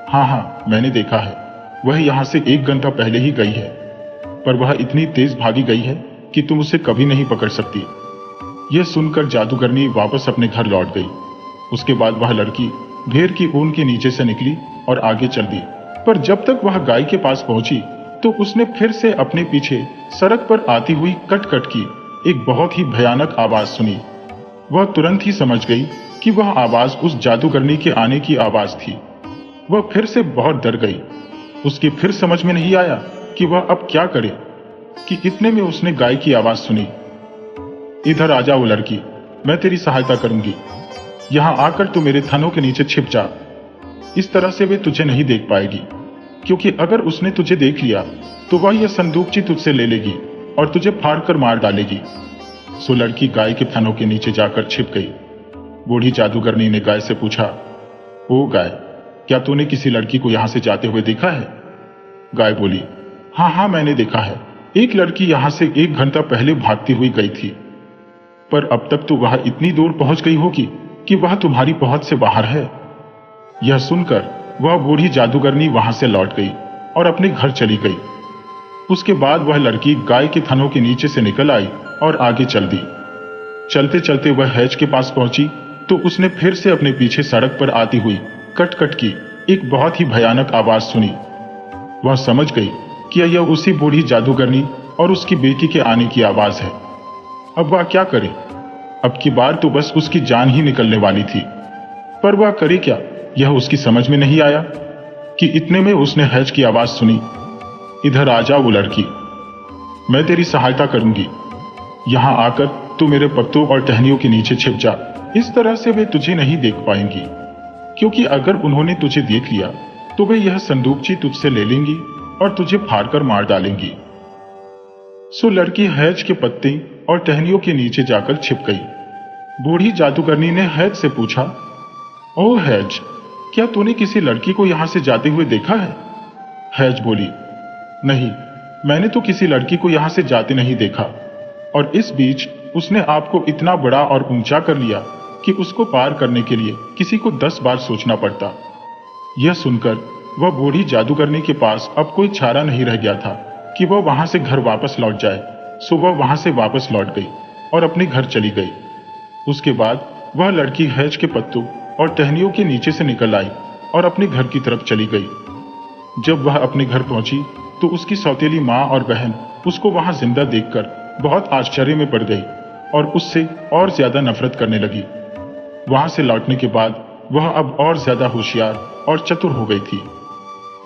हाँ हाँ मैंने देखा है। वह यहां से 1 घंटा पहले ही गई है, पर वह इतनी तेज भागी गई है कि तुम उसे कभी नहीं पकड़ सकती। यह सुनकर जादूगरनी वापस अपने घर लौट गई। उसके बाद वह लड़की भेड़ की ऊन के नीचे से निकली और आगे चल दी। पर जब तक वह गाय के पास पहुंची तो उसने फिर से अपने पीछे सड़क पर आती हुई कट-कट की एक बहुत ही भयानक आवाज सुनी। वह तुरंत ही समझ गई कि वह आवाज उस जादूगरनी के आने की आवाज थी। वह फिर से बहुत डर गई। उसकी फिर समझ में नहीं आया कि वह अब क्या करे कि इतने में उसने गाय की आवाज सुनी, इधर आ जा वो लड़की, मैं तेरी सहायता करूंगी। यहां आकर तू मेरे थनों के नीचे छिप जा। इस तरह से वे तुझे नहीं देख पाएगी, क्योंकि अगर उसने तुझे देख लिया तो वह यह संदूकची तुझसे ले लेगी और तुझे फाड़ कर मार डालेगी। सो लड़की गाय के थनों के नीचे जाकर छिप गई। बूढ़ी जादूगरनी ने गाय से पूछा, ओ गाय, क्या तूने किसी लड़की को यहां से जाते हुए देखा है? गाय बोली, हाँ हाँ मैंने देखा है। एक लड़की यहां से 1 घंटा पहले भागती हुई गई थी, पर अब तक तो वह इतनी दूर पहुंच गई होगी कि वह तुम्हारी पहुंच से बाहर है। यह सुनकर वह बूढ़ी जादूगरनी वहां से लौट गई और अपने घर चली गई। उसके बाद वह लड़की गाय के थनों के नीचे से निकल आई और आगे चल दी। चलते चलते वह हैज के पास पहुंची तो उसने फिर से अपने पीछे सड़क पर आती हुई कट-कट की एक बहुत ही भयानक आवाज सुनी। वह समझ गई कि यह उसी बूढ़ी जादूगरनी और उसकी बेटी के आने की आवाज है। अब वह क्या करे? अब की बार तो बस उसकी जान ही निकलने वाली थी, पर वह करे क्या, यह उसकी समझ में नहीं आया कि इतने में उसने हैज की आवाज सुनी, इधर आ जा वो लड़की, मैं तेरी सहायता करूंगी। यहां आकर तू मेरे पत्तों और टहनियों के नीचे छिप जा। इस तरह से वे तुझे नहीं देख पाएंगी, क्योंकि अगर उन्होंने तुझे देख लिया तो वे यह संदूकची तुझसे ले लेंगी और तुझे फाड़ कर मार डालेंगी। सो लड़की हैज के पत्ते और टहनियों के नीचे जाकर छिप गई। बूढ़ी जादूगरनी ने हैज से पूछा, ओ हैज, क्या तूने किसी लड़की को यहां से जाते हुए देखा है? हैज बोली, नहीं, मैंने तो किसी लड़की को यहां से जाते नहीं देखा। और इस बीच उसने आपको इतना बड़ा और ऊंचा कर लिया कि उसको पार करने के लिए किसी को 10 बार सोचना पड़ता। यह सुनकर वह बूढ़ी जादूगरनी के पास अब कोई चारा नहीं रह गया था कि वह वहां से घर वापस लौट जाए। सो वह वहां से वापस लौट गई और अपने घर चली गई। उसके बाद वह लड़की हैज के पत्तों और टहनियों के नीचे से निकल आई और अपने घर की तरफ चली गई। जब वह अपने घर पहुंची तो उसकी सौतेली माँ और बहन उसको वहां जिंदा देखकर बहुत आश्चर्य में पड़ गई और उससे और ज्यादा नफरत करने लगी। वहां से लौटने के बाद वह अब और ज्यादा होशियार और चतुर हो गई थी।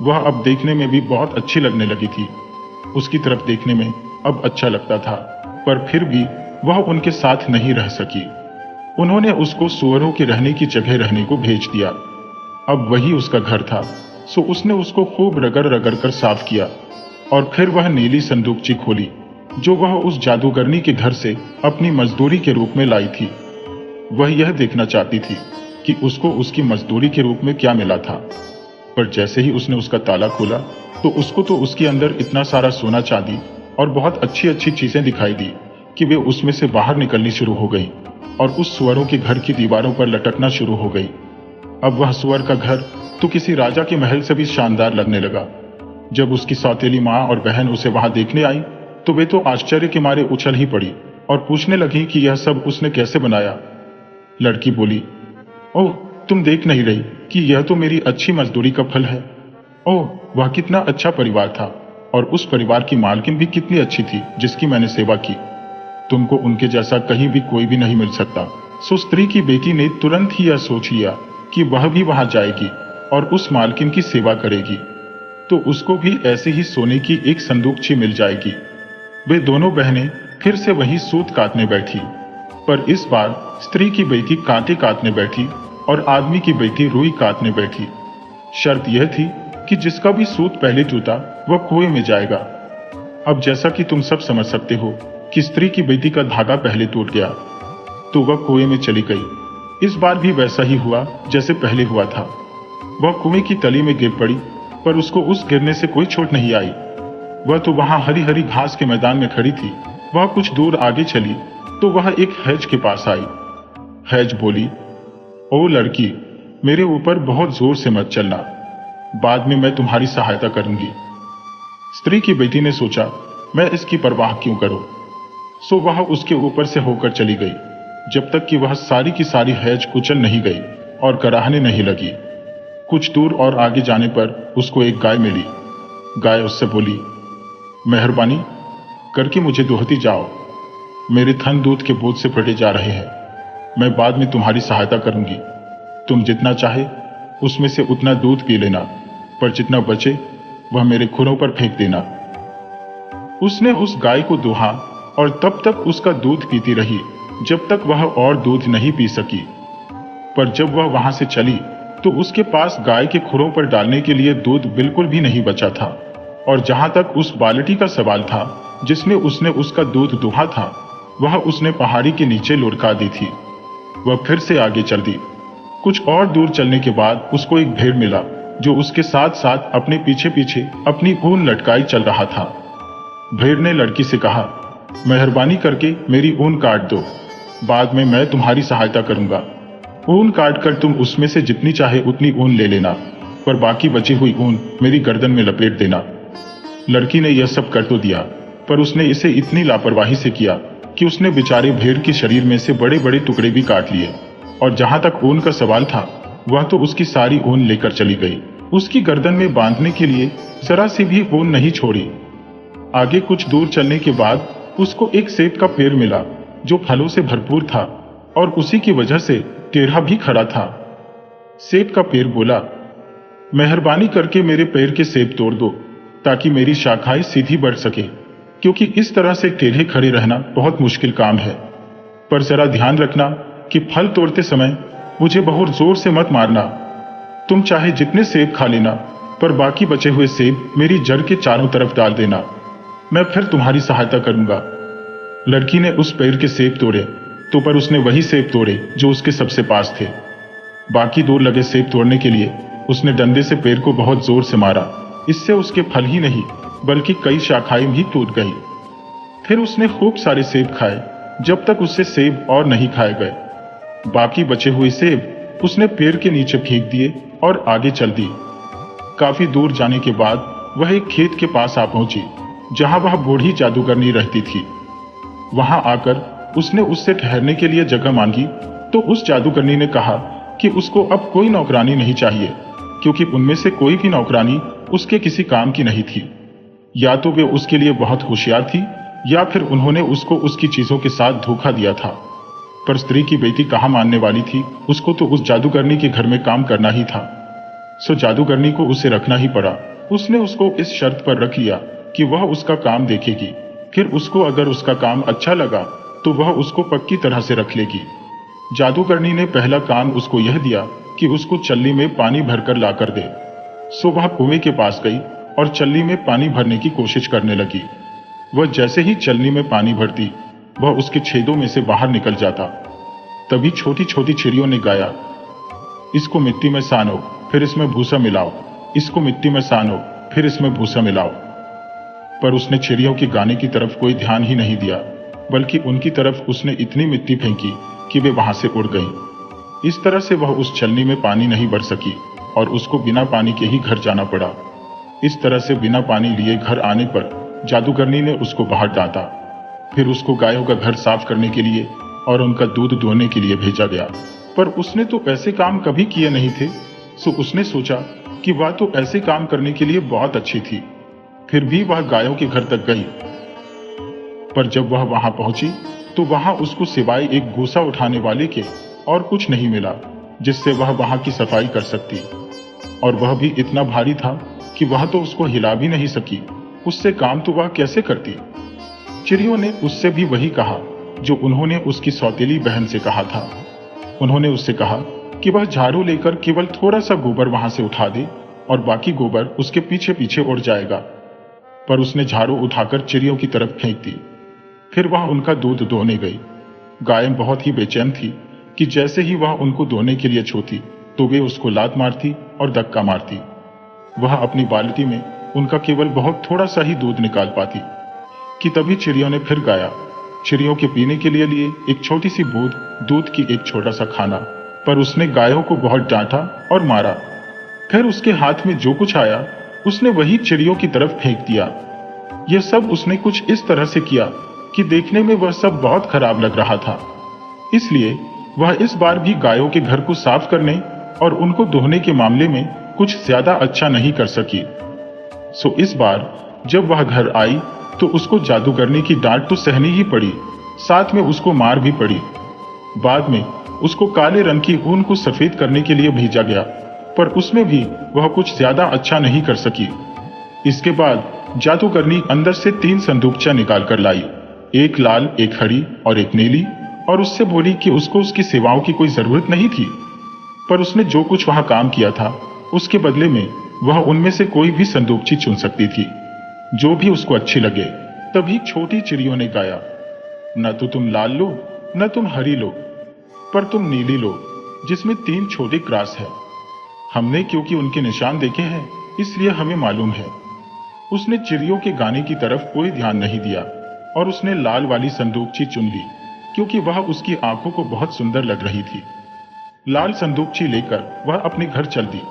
वह अब देखने में भी बहुत अच्छी लगने लगी थी। उसकी तरफ देखने में अब अच्छा लगता था, पर फिर भी वह उनके साथ नहीं रह सकी। उन्होंने उसको सुअरों के रहने की जगह रहने को भेज दिया। अब वही उसका घर था, सो उसने उसको खूब रगड़ रगड़ कर साफ किया और फिर वह नीली संदूकची खोली जो वह उस जादूगरनी के घर से अपनी मजदूरी के रूप में लाई थी। वह यह देखना चाहती थी कि उसको उसकी मजदूरी के रूप में क्या मिला था। पर जैसे ही उसने उसका ताला खोला तो उसको तो उसके अंदर इतना सारा सोना चांदी और बहुत अच्छी अच्छी चीजें दिखाई दी कि वे उसमें से बाहर निकलनी शुरू हो गई और उस सुअरों के घर की दीवारों पर लटकना शुरू हो गई। अब वह सुअर का घर तो किसी राजा के महल से भी शानदार लगने लगा। जब उसकी सौतेली माँ और बहन उसे वहां देखने आई तो वे तो आश्चर्य के मारे उछल ही पड़ी और पूछने लगी कि यह सब उसने कैसे बनाया। लड़की बोली, ओह, तुम देख नहीं रही कि यह तो मेरी अच्छी मजदूरी का फल है। ओह, वह कितना अच्छा परिवार था और उस परिवार की मालकिन भी कितनी अच्छी थी जिसकी मैंने सेवा की। तुमको उनके जैसा कहीं भी कोई भी नहीं मिल सकता। सो स्त्री की बेटी ने तुरंत ही यह सोच लिया कि वह भी वहां जाएगी और उस मालकिन की सेवा करेगी, तो उसको भी ऐसे ही सोने की एक संदूकची मिल जाएगी। वे दोनों बहनें फिर से वही सूत काटने बैठी, पर इस बार स्त्री की बेटी कांटे काटने बैठी और आदमी की बेटी रुई काटने बैठी। शर्त यह थी कि जिसका भी सूत पहले टूटा वह कुएं में जाएगा। अब जैसा कि तुम सब समझ सकते हो कि स्त्री की बेटी का धागा पहले टूट गया तो वह कुएं में चली गई। इस बार भी वैसा ही हुआ जैसे पहले हुआ था। वह कुएं की तली में गिर पड़ी, पर उसको उस गिरने से कोई चोट नहीं आई। वह तो वहां हरी हरी घास के मैदान में खड़ी थी। वह कुछ दूर आगे चली तो वह एक हैज के पास आई। हैज बोली, ओ लड़की, मेरे ऊपर बहुत जोर से मत चलना, बाद में मैं तुम्हारी सहायता करूंगी। स्त्री की बेटी ने सोचा, मैं इसकी परवाह क्यों करूं, सो वह उसके ऊपर से होकर चली गई जब तक कि वह सारी की सारी हैज कुचल नहीं गई और कराहने नहीं लगी। कुछ दूर और आगे जाने पर उसको एक गाय मिली। गाय उससे बोली, मेहरबानी करके मुझे दुहती जाओ, मेरे थन दूध के बोझ से फटे जा रहे हैं। मैं बाद में तुम्हारी सहायता करूंगी। तुम जितना चाहे उसमें से उतना दूध पी लेना, पर जितना बचे वह मेरे खुरों पर फेंक देना। उसने उस गाय को दुहा और तब तक उसका दूध पीती रही जब तक वह और दूध नहीं पी सकी। पर जब वह वहां से चली तो उसके पास गाय के खुरों पर डालने के लिए दूध बिल्कुल भी नहीं बचा था। और जहां तक उस बाल्टी का सवाल था जिसमें उसने उसका दूध दुहा था, वह उसने पहाड़ी के नीचे लुढ़का दी थी। वह फिर से आगे चल दी। कुछ और दूर चलने के बाद उसको एक भेड़ मिला जो उसके साथ साथ अपने पीछे पीछे अपनी ऊन लटकाई चल रहा था। भेड़ ने लड़की से कहा, मेहरबानी करके मेरी ऊन काट दो, बाद में मैं तुम्हारी सहायता करूंगा। ऊन काट कर तुम उसमें से जितनी चाहे उतनी ऊन ले लेना, पर बाकी बची हुई ऊन मेरी गर्दन में लपेट देना। लड़की ने यह सब कर तो दिया, पर उसने इसे इतनी लापरवाही से किया कि उसने बेचारे भेड़ के शरीर में से बड़े बड़े टुकड़े भी काट लिए, और जहां तक ऊन का सवाल था वह तो उसकी सारी ऊन लेकर चली गई। उसकी गर्दन में बांधने के लिए जरा सी भी ऊन नहीं छोड़ी। आगे कुछ दूर चलने के बाद उसको एक सेब का पेड़ मिला जो फलों से भरपूर था और उसी की वजह से टेढ़ा भी खड़ा था। सेब का पेड़ बोला, मेहरबानी करके मेरे पेड़ के सेब तोड़ दो ताकि मेरी शाखाएं सीधी बढ़ सके, क्योंकि इस तरह से टेढ़े खड़े रहना बहुत मुश्किल काम है। पर जरा ध्यान रखना कि फल तोड़ते समय मुझे बहुत जोर से मत मारना। तुम चाहे जितने सेब खा लेना, पर बाकी बचे हुए सेब मेरी जड़ के चारों तरफ डाल देना, मैं फिर तुम्हारी सहायता करूंगा। लड़की ने उस पेड़ के सेब तोड़े तो पर उसने वही सेब तोड़े जो उसके सबसे पास थे। बाकी दूर लगे सेब तोड़ने के लिए उसने डंडे से पेड़ को बहुत जोर से मारा। इससे उसके फल ही नहीं बल्कि कई शाखाएं भी टूट गई। फिर उसने खूब सारे सेब खाए जब तक उससे सेब और नहीं खाए गए। बाकी बचे हुए सेब उसने पेड़ के नीचे फेंक दिए और आगे चल दी। काफी दूर जाने के बाद वह एक खेत के पास आ पहुंची जहां वह बूढ़ी जादूगरनी रहती थी। वहां आकर उसने उससे ठहरने के लिए जगह मांगी तो उस जादूगरनी ने कहा कि उसको अब कोई नौकरानी नहीं चाहिए, क्योंकि उनमें से कोई भी नौकरानी उसके किसी काम की नहीं थी। या तो वे उसके लिए बहुत होशियार थी या फिर उन्होंने उसको उसकी चीजों के साथ धोखा दिया था। पर स्त्री की बेटी कहाँ मानने वाली थी, उसको तो उस जादूगरनी के घर में काम करना ही था। सो जादूगरनी को उसे रखना ही पड़ा। उसने उसको इस शर्त पर रख लिया कि वह उसका काम देखेगी, फिर उसको अगर उसका काम अच्छा लगा तो वह उसको पक्की तरह से रख लेगी। जादूगरनी ने पहला काम उसको यह दिया कि उसको चल्ली में पानी भरकर लाकर दे। सो वह कुएं के पास गई और चल्ली में पानी भरने की कोशिश करने लगी। वह जैसे ही चल्ली में पानी भरती, वह उसके छेदों में से बाहर निकल जाता। तभी छोटी छोटी चिड़ियों ने गाया, इसको मिट्टी में सानो, फिर इसमें भूसा मिलाओ, इसको मिट्टी में सानो, फिर इसमें भूसा मिलाओ। पर उसने चिड़ियों के गाने की तरफ कोई ध्यान ही नहीं दिया, बल्कि उनकी तरफ उसने इतनी मिट्टी फेंकी कि वे वहां से उड़ गईं। इस तरह से वह उस छलनी में पानी नहीं भर सकी और उसको बिना पानी के ही घर जाना पड़ा। इस तरह से बिना पानी लिए घर आने पर जादूगरनी ने उसको बाहर डांटा। फिर उसको गायों का घर साफ करने के लिए और उनका दूध दोहने के लिए भेजा गया। पर उसने तो ऐसे काम कभी किए नहीं थे, सो उसने सोचा कि वह तो ऐसे काम करने के लिए बहुत अच्छी थी। फिर भी वह गायों के घर तक गई। पर जब वह वहां पहुंची तो वहां उसको सिवाय एक गोसा उठाने वाले के और कुछ नहीं मिला जिससे वह वहां की सफाई कर सकती। और वह भी इतना भारी था कि वह तो उसको हिला भी नहीं सकी। उससे काम तो वह कैसे करती। चिड़ियों ने उससे भी वही कहा जो उन्होंने उसकी सौतेली बहन से कहा था। उन्होंने उससे कहा कि वह झाड़ू लेकर केवल थोड़ा सा गोबर वहां से उठा दे और बाकी गोबर उसके पीछे पीछे उड़ जाएगा। पर उसने झाड़ू उठाकर चिड़ियों की तरफ फेंक दी। फिर वह उनका दूध दोहने गई। गायें बहुत ही बेचैन थी कि जैसे ही वह उनको दोहने के लिए छूती तो वे उसको लात मारती और धक्का मारती। वह अपनी बाल्टी में उनका केवल बहुत थोड़ा सा ही दूध निकाल पाती कि तभी चिड़ियों ने फिर गाया। चिड़ियों के पीने के लिए एक छोटी सी बूंद दूध की एक छोटा सा खाना। पर उसने गायों को बहुत डांटा और मारा। फिर उसके हाथ में जो कुछ आया उसने वही चिड़ियों की तरफ फेंक दिया। यह सब उसने कुछ इस तरह से किया कि देखने में वह सब बहुत खराब लग रहा था। इसलिए वह इस बार भी गायों के घर को साफ करने और उनको धोने के मामले में कुछ ज्यादा अच्छा नहीं कर सकी। सो इस बार जब वह घर आई तो उसको जादूगरनी की डांट तो सहनी ही पड़ी, साथ में उसको मार भी पड़ी। बाद में उसको काले रंग की ऊन को सफेद करने के लिए भेजा गया, पर उसमें भी वह कुछ ज्यादा अच्छा नहीं कर सकी। इसके बाद जादूगरनी अंदर से 3 संदूकचा निकाल कर लाई, एक लाल, एक हरी और एक नीली, और उससे बोली कि उसको उसकी सेवाओं की कोई जरूरत नहीं थी। पर उसने जो कुछ वहां काम किया था उसके बदले में वह उनमें से कोई भी संदूकची चुन सकती थी जो भी उसको अच्छी लगे। तभी छोटी चिड़ियों ने गाया, न तो तुम लाल लो, न तुम हरी लो, पर तुम नीली लो जिसमें 3 छोटे क्रॉस है। हमने क्योंकि उनके निशान देखे हैं इसलिए हमें मालूम है। उसने चिड़ियों के गाने की तरफ कोई ध्यान नहीं दिया और उसने लाल वाली संदूकची चुन ली क्योंकि वह उसकी आंखों को बहुत सुंदर लग रही थी। लाल संदूकची लेकर वह अपने घर चल दी।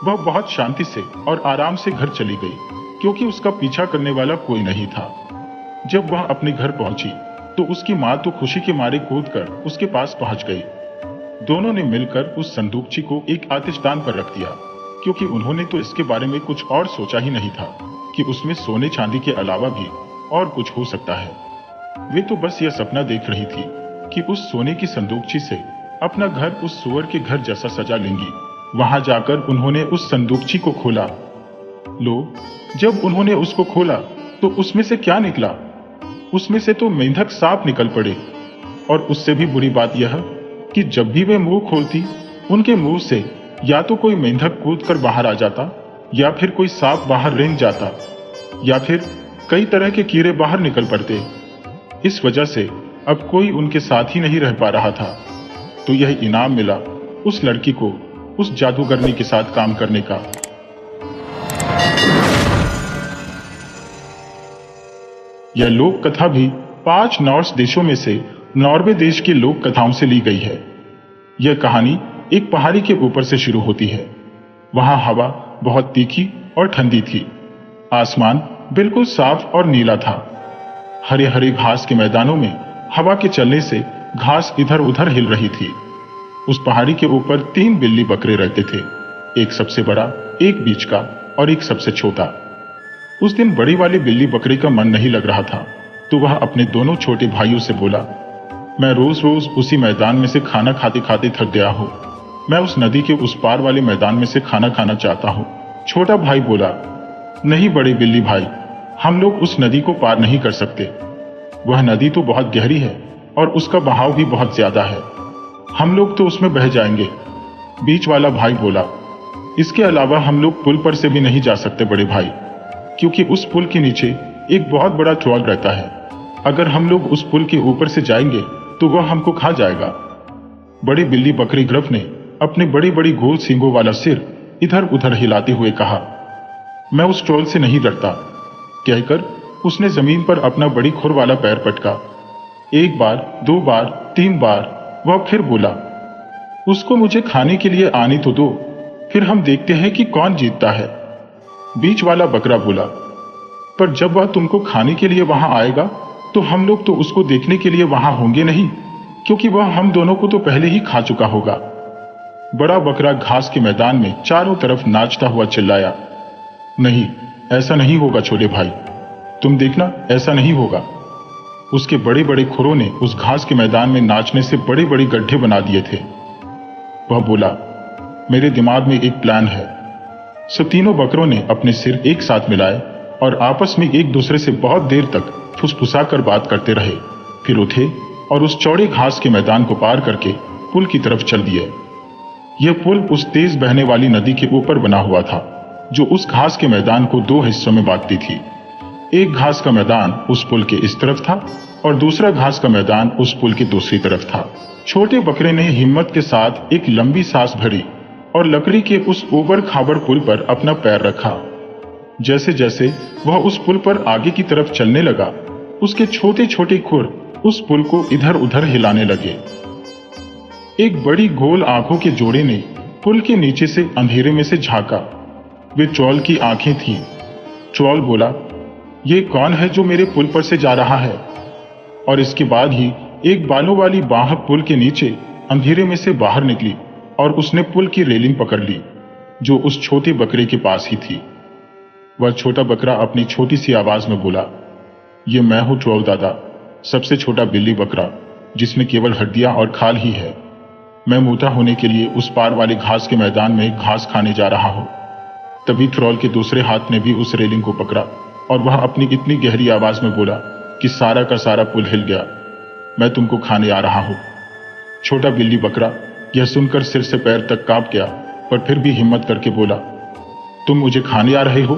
वह बहुत शांति से और आराम से घर चली गई क्योंकि उसका पीछा करने वाला कोई नहीं था। जब वह अपने घर पहुंची तो उसकी मां तो खुशी के मारे कूदकर उसके पास पहुंच गई। दोनों ने मिलकर उस संदूकची को एक आतिशदान पर रख दिया क्योंकि उन्होंने तो इसके बारे में कुछ और सोचा ही नहीं था कि उसमें सोने चांदी के अलावा भी और कुछ हो सकता है। वे तो बस यह सपना देख रही थी कि उस सोने की संदूकची से अपना घर उस सुअर के घर जैसा सजा लेंगी। वहां जाकर उन्होंने उस संदूकची को खोला। लो, जब उन्होंने उसको खोला तो उसमें से क्या निकला? उसमें से तो मेंढक सांप निकल पड़े। और उससे भी बुरी बात यह कि जब भी वे मुंह खोलती उनके मुंह से या तो कोई मेंढक कूदकर बाहर आ जाता, या फिर कोई सांप बाहर रेंग जाता, या फिर कई तरह के कीड़े बाहर निकल पड़ते। इस वजह से अब कोई उनके साथ ही नहीं रह पा रहा था। तो यह इनाम मिला उस लड़की को उस जादूगरनी के साथ काम करने का। यह लोक कथा भी 5 नॉर्स देशों में से नॉर्वे देश की लोक कथाओं से ली गई है। यह कहानी एक पहाड़ी के ऊपर से शुरू होती है। वहां हवा बहुत तीखी और ठंडी थी। आसमान बिल्कुल साफ और नीला था। हरे हरे घास के मैदानों में हवा के चलने से घास इधर उधर हिल रही थी। उस पहाड़ी के ऊपर 3 बिल्ली बकरे रहते थे, एक सबसे बड़ा, एक बीच का और एक सबसे छोटा। उस दिन बड़ी वाली बिल्ली बकरे का मन नहीं लग रहा था, तो वह अपने दोनों छोटे भाइयों से बोला, मैं रोज रोज उसी मैदान में से खाना खाते खाते थक गया हूं। मैं उस नदी के उस पार वाले मैदान में से खाना खाना चाहता हूं। छोटा भाई बोला, नहीं बड़े बिल्ली भाई, हम लोग उस नदी को पार नहीं कर सकते। वह नदी तो बहुत गहरी है और उसका बहाव भी बहुत ज्यादा है। हम लोग तो उसमें बह जाएंगे। बीच वाला भाई बोला, इसके अलावा हम लोग पुल पर से भी नहीं जा सकते बड़े भाई, क्योंकि उस पुल के नीचे एक बहुत बड़ा ट्रॉल रहता है। अगर हम लोग उस पुल के ऊपर से जाएंगे तो वह हमको खा जाएगा। बड़े बिल्ली बकरी ग्रफ ने अपने बड़ी बड़ी गोल सींगों वाला सिर इधर उधर हिलाते हुए कहा, मैं उस ट्रॉल से नहीं डरता। कहकर उसने जमीन पर अपना बड़ी खुर वाला पैर पटका। एक बार, दो बार, तीन बार वह फिर बोला, उसको मुझे खाने के लिए आने तो दो, फिर हम देखते हैं कि कौन जीतता है। बीच वाला बकरा बोला, पर जब वह तुमको खाने के लिए वहां आएगा तो हम लोग तो उसको देखने के लिए वहां होंगे नहीं, क्योंकि वह हम दोनों को तो पहले ही खा चुका होगा। बड़ा बकरा घास के मैदान में चारों तरफ नाचता हुआ चिल्लाया, नहीं, ऐसा नहीं होगा छोटे भाई, तुम देखना, ऐसा नहीं होगा। उसके बड़े बड़े खुरों ने उस घास के मैदान में नाचने से बड़े बड़े गड्ढे बना दिए थे। वह बोला, मेरे दिमाग में एक प्लान है। सो तीनों बकरों ने अपने सिर एक साथ मिलाए और आपस में एक दूसरे से बहुत देर तक फुसफुसा कर बात करते रहे। फिर उठे और उस चौड़े घास के मैदान को पार करके पुल की तरफ चल दिए। यह पुल उस तेज बहने वाली नदी के ऊपर बना हुआ था, जो उस घास के मैदान को दो हिस्सों में बांटती थी। एक घास का मैदान उस पुल के इस तरफ था और दूसरा घास का मैदान उस पुल की दूसरी तरफ था। छोटे बकरे ने हिम्मत के साथ एक लंबी सांस भरी और लकड़ी के उस ऊबड़ खाबड़ पुल पर अपना पैर रखा। जैसे जैसे वह उस पुल पर आगे की तरफ चलने लगा, उसके छोटे छोटे खुर उस पुल को इधर उधर हिलाने लगे। एक बड़ी गोल आंखों के जोड़े ने पुल के नीचे से अंधेरे में से झांका। वे ट्रॉल की आंखें थीं। ट्रॉल बोला, ये कौन है जो मेरे पुल पर से जा रहा है? और इसके बाद ही एक बालों वाली बाह पुल के नीचे अंधेरे में से बाहर निकली और उसने पुल की रेलिंग पकड़ ली, जो उस छोटे बकरे के पास ही थी। वह छोटा बकरा अपनी छोटी सी आवाज में बोला, ये मैं हूं ट्रॉल दादा, सबसे छोटा बिल्ली बकरा, जिसमें केवल हड्डियां और खाल ही है। मैं मोटा होने के लिए उस पार वाले घास के मैदान में घास खाने जा रहा हूं। तभी ट्रॉल के दूसरे हाथ ने भी उस रेलिंग को पकड़ा और वह अपनी इतनी गहरी आवाज में बोला कि सारा का सारा पुल हिल गया। मैं तुमको खाने आ रहा हूं। छोटा बिल्ली बकरा यह सुनकर सिर से पैर तक कांप गया, पर फिर भी हिम्मत करके बोला, तुम मुझे खाने आ रहे हो?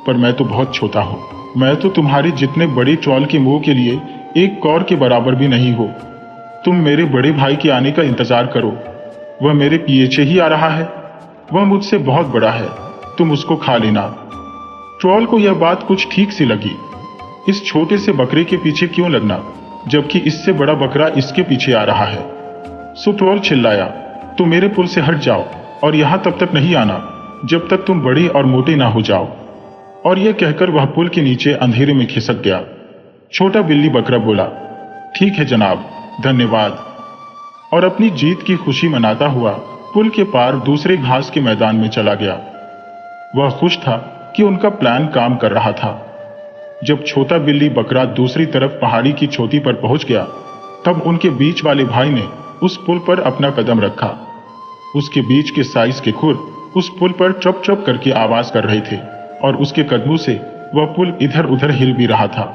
पर मैं तो बहुत छोटा हूं। मैं तो तुम्हारे जितने बड़े ट्रॉल के मुंह के लिए एक कौर के बराबर भी नहीं हो। तुम मेरे बड़े भाई के आने का इंतजार करो। वह मेरे पीछे ही आ रहा है। वह मुझसे बहुत बड़ा है, तुम उसको खा लेना। ट्रॉल को यह बात कुछ ठीक सी लगी। इस छोटे से बकरे के पीछे क्यों लगना, जबकि इससे बड़ा बकरा इसके पीछे आ रहा है। सो ट्रॉल चिल्लाया, तो मेरे पुल से हट जाओ और यहां तब तक नहीं आना जब तक तुम बड़े और मोटे ना हो जाओ। और यह कहकर वह पुल के नीचे अंधेरे में खिसक गया। छोटा बिल्ली बकरा बोला, ठीक है जनाब, धन्यवाद। और अपनी जीत की खुशी मनाता हुआ पुल के पार दूसरे घास के मैदान में चला गया। वह खुश था कि उनका प्लान काम कर रहा था। जब छोटा बिल्ली बकरा दूसरी तरफ पहाड़ी की चोटी पर पहुंच गया, तब उनके बीच वाले भाई ने उस पुल पर अपना कदम रखा। उसके बीच के साइज के खुर उस पुल पर चप चप करके आवाज कर रहे थे और उसके कदमों से वह पुल इधर उधर हिल भी रहा था।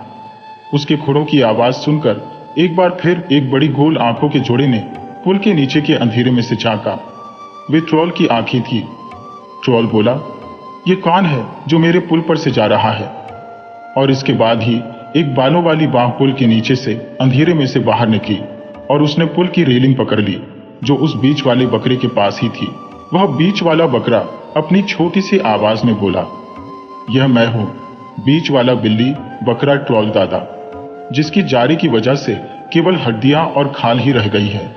उसके खुरों की आवाज सुनकर एक बार फिर एक बड़ी गोल आंखों के जोड़े ने पुल के नीचे के अंधेरे में से झांका। वे ट्रॉल की आंखें थी। ट्रॉल बोला, ये कौन है जो मेरे पुल पर से जा रहा है? और इसके बाद ही एक बालों वाली बाह पुल के नीचे से अंधेरे में से बाहर निकली और उसने पुल की रेलिंग पकड़ ली, जो उस बीच वाले बकरे के पास ही थी। वह बीच वाला बकरा अपनी छोटी सी आवाज में बोला, यह मैं हूं, बीच वाला बिल्ली बकरा ट्रॉल दादा, जिसकी जारी की वजह से केवल हड्डियां और खाल ही रह गई है।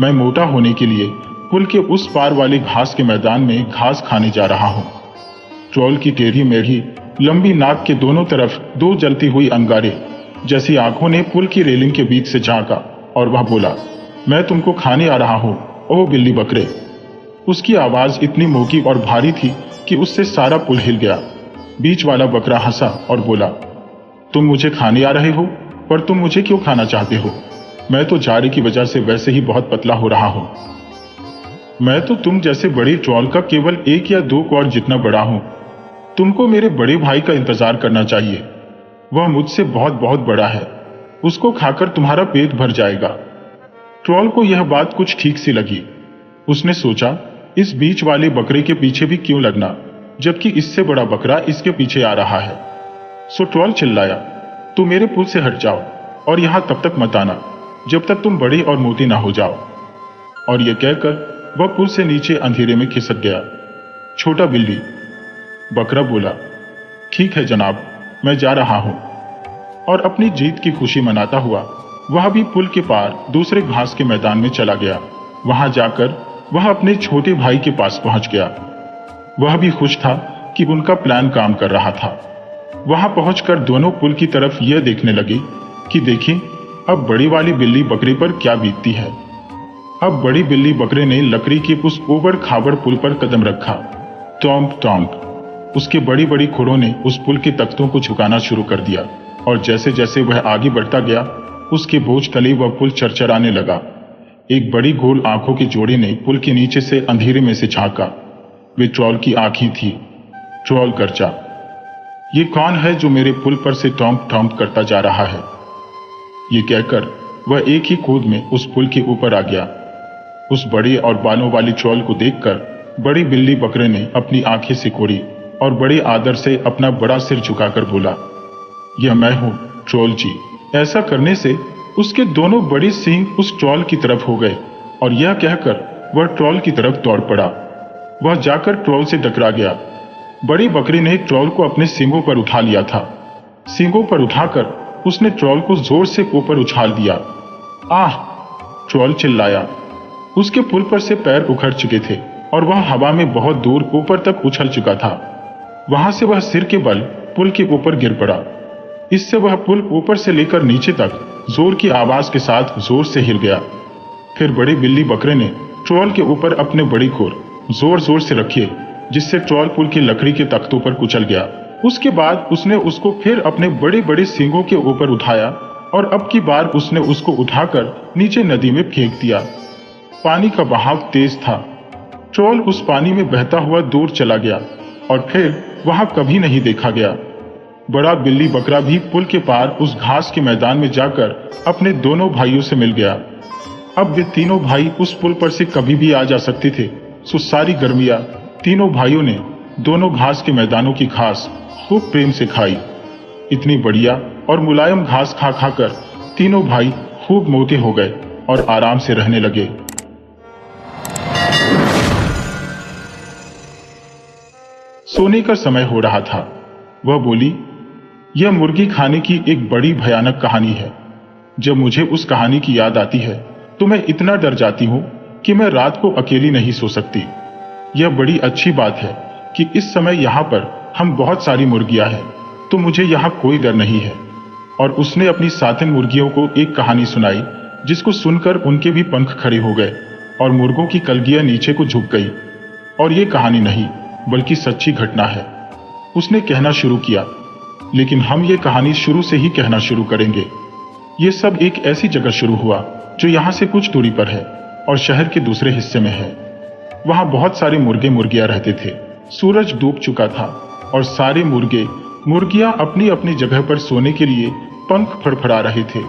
मैं मोटा होने के लिए पुल के उस पार वाले घास के मैदान में घास खाने जा रहा हूं। ट्रॉल की टेढ़ी मेढ़ी लंबी नाक के दोनों तरफ दो जलती हुई अंगारे जैसी आंखों ने पुल की रेलिंग के बीच से झांका और वह बोला, मैं तुमको खाने आ रहा हूं, ओ बिल्ली बकरे। उसकी आवाज इतनी मोटी और भारी थी कि उससे सारा पुल हिल गया। बीच वाला बकरा हंसा और बोला, तुम मुझे खाने आ रहे हो, पर तुम मुझे क्यों खाना चाहते हो? मैं तो जारी की वजह से वैसे ही बहुत पतला हो रहा हूं। मैं तो तुम जैसे बड़े ट्रॉल का केवल 1 या 2 कौर जितना बड़ा हूं। तुमको मेरे बड़े भाई का इंतजार करना चाहिए। वह मुझसे बहुत बहुत बड़ा है, उसको खाकर तुम्हारा पेट भर जाएगा। ट्रोल को यह बात कुछ ठीक सी लगी। उसने सोचा, इस बीच वाले बकरे के पीछे भी क्यों लगना, जबकि इससे बड़ा बकरा इसके पीछे आ रहा है। सो ट्रोल चिल्लाया, तुम मेरे पुल से हट जाओ और यहां तब तक मत आना जब तक तुम बड़े और मोटे ना हो जाओ। और यह कहकर वह पुल से नीचे अंधेरे में खिसक गया। छोटा बिल्ली। बकरा बोला, ठीक है जनाब, मैं जा रहा हूं। और अपनी जीत की खुशी मनाता हुआ वह भी पुल के पार दूसरे घास के मैदान में चला गया। वहां जाकर वह अपने छोटे भाई के पास पहुंच गया। वह भी खुश था कि उनका प्लान काम कर रहा था। वहां पहुंचकर दोनों पुल की तरफ यह देखने लगे कि देखिए अब बड़ी वाली बिल्ली बकरे पर क्या बीतती है। अब बड़ी बिल्ली बकरे ने लकड़ी के उस ऊबड़ खाबड़ पुल पर कदम रखा। टॉम्प टॉम्प, उसके बड़ी बड़ी खुरों ने उस पुल के तख्तों को झुकाना शुरू कर दिया और जैसे जैसे वह आगे बढ़ता गया उसके बोझ तले वह पुल चरचराने लगा। एक बड़ी गोल आंखों के जोड़े ने पुल के नीचे से अंधेरे में से झांका। वे ट्रोल की आंखें थी। ट्रोल गर्जा, ये कौन है जो मेरे पुल पर से टॉम्प टॉम्प करता जा रहा है। ये कहकर वह एक ही कूद में उस पुल के ऊपर आ गया। उस बड़े और बालों वाली ट्रोल को देखकर बड़ी बिल्ली बकरे ने अपनी आंखें सिकोड़ी और बड़े आदर से अपना बड़ा सिर झुकाकर बोला, यह मैं हूं ट्रोल जी। ऐसा करने से उसके दोनों बड़े सींग उस ट्रोल की तरफ हो गए और यह कहकर वह ट्रोल की तरफ दौड़ पड़ा। वह जाकर ट्रोल से टकरा गया। बड़ी बकरी ने ट्रोल को अपने सींगों पर उठा लिया था। सींगों पर उठाकर उसने ट्रोल को जोर से ऊपर उछाल दिया। आह! ट्रोल चिल्लाया। उसके पुल पर से पैर उखड़ चुके थे और वह हवा में बहुत दूर ऊपर तक उछल चुका था। वहां से वह सिर के बल पुल के ऊपर गिर पड़ा। इससे वह पुल ऊपर से लेकर नीचे तक जोर की आवाज के साथ जोर से हिल गया। फिर बड़ी बिल्ली बकरे ने ट्रोल के ऊपर अपने बड़ी खुर जोर जोर से रखी, जिससे ट्रोल पुल की लकड़ी के तख्तों पर कुचल गया। उसके बाद उसने उसको फिर अपने बड़े बड़े सींगों के ऊपर उठाया और अब की बार उसने उसको उठाकर नीचे नदी में फेंक दिया। पानी का बहाव तेज था। ट्रोल उस पानी में बहता हुआ दूर चला गया और फिर वहां कभी नहीं देखा गया। बड़ा बिल्ली बकरा भी पुल के पार उस घास के मैदान में जाकर अपने दोनों भाइयों से मिल गया। अब वे तीनों भाई उस पुल पर से कभी भी आ जा सकते थे। सो सारी गर्मियां तीनों भाइयों ने दोनों घास के मैदानों की घास खूब प्रेम से खाई। इतनी बढ़िया और मुलायम घास खा खाकर तीनों भाई खूब मोटे हो गए और आराम से रहने लगे। सोने का समय हो रहा था। वह बोली, यह मुर्गी खाने की एक बड़ी भयानक कहानी है। जब मुझे उस कहानी की याद आती है तो मैं इतना डर जाती हूं कि मैं रात को अकेली नहीं सो सकती। यह बड़ी अच्छी बात है कि इस समय यहाँ पर हम बहुत सारी मुर्गियां हैं, तो मुझे यहाँ कोई डर नहीं है। और उसने अपनी साथिन मुर्गियों को एक कहानी सुनाई, जिसको सुनकर उनके भी पंख खड़े हो गए और मुर्गों की कलगियां नीचे को झुक गई। और ये कहानी नहीं बल्कि सच्ची घटना है। उसने कहना शुरू किया, लेकिन हम ये कहानी शुरू से ही कहना शुरू करेंगे। ये सब एक ऐसी जगह शुरू हुआ जो यहाँ से कुछ दूरी पर है और शहर के दूसरे हिस्से में है। वहाँ बहुत सारे मुर्गे मुर्गियां रहते थे। सूरज डूब चुका था और सारे मुर्गे मुर्गियां अपनी अपनी जगह पर सोने के लिए पंख फड़फड़ा रहे थे।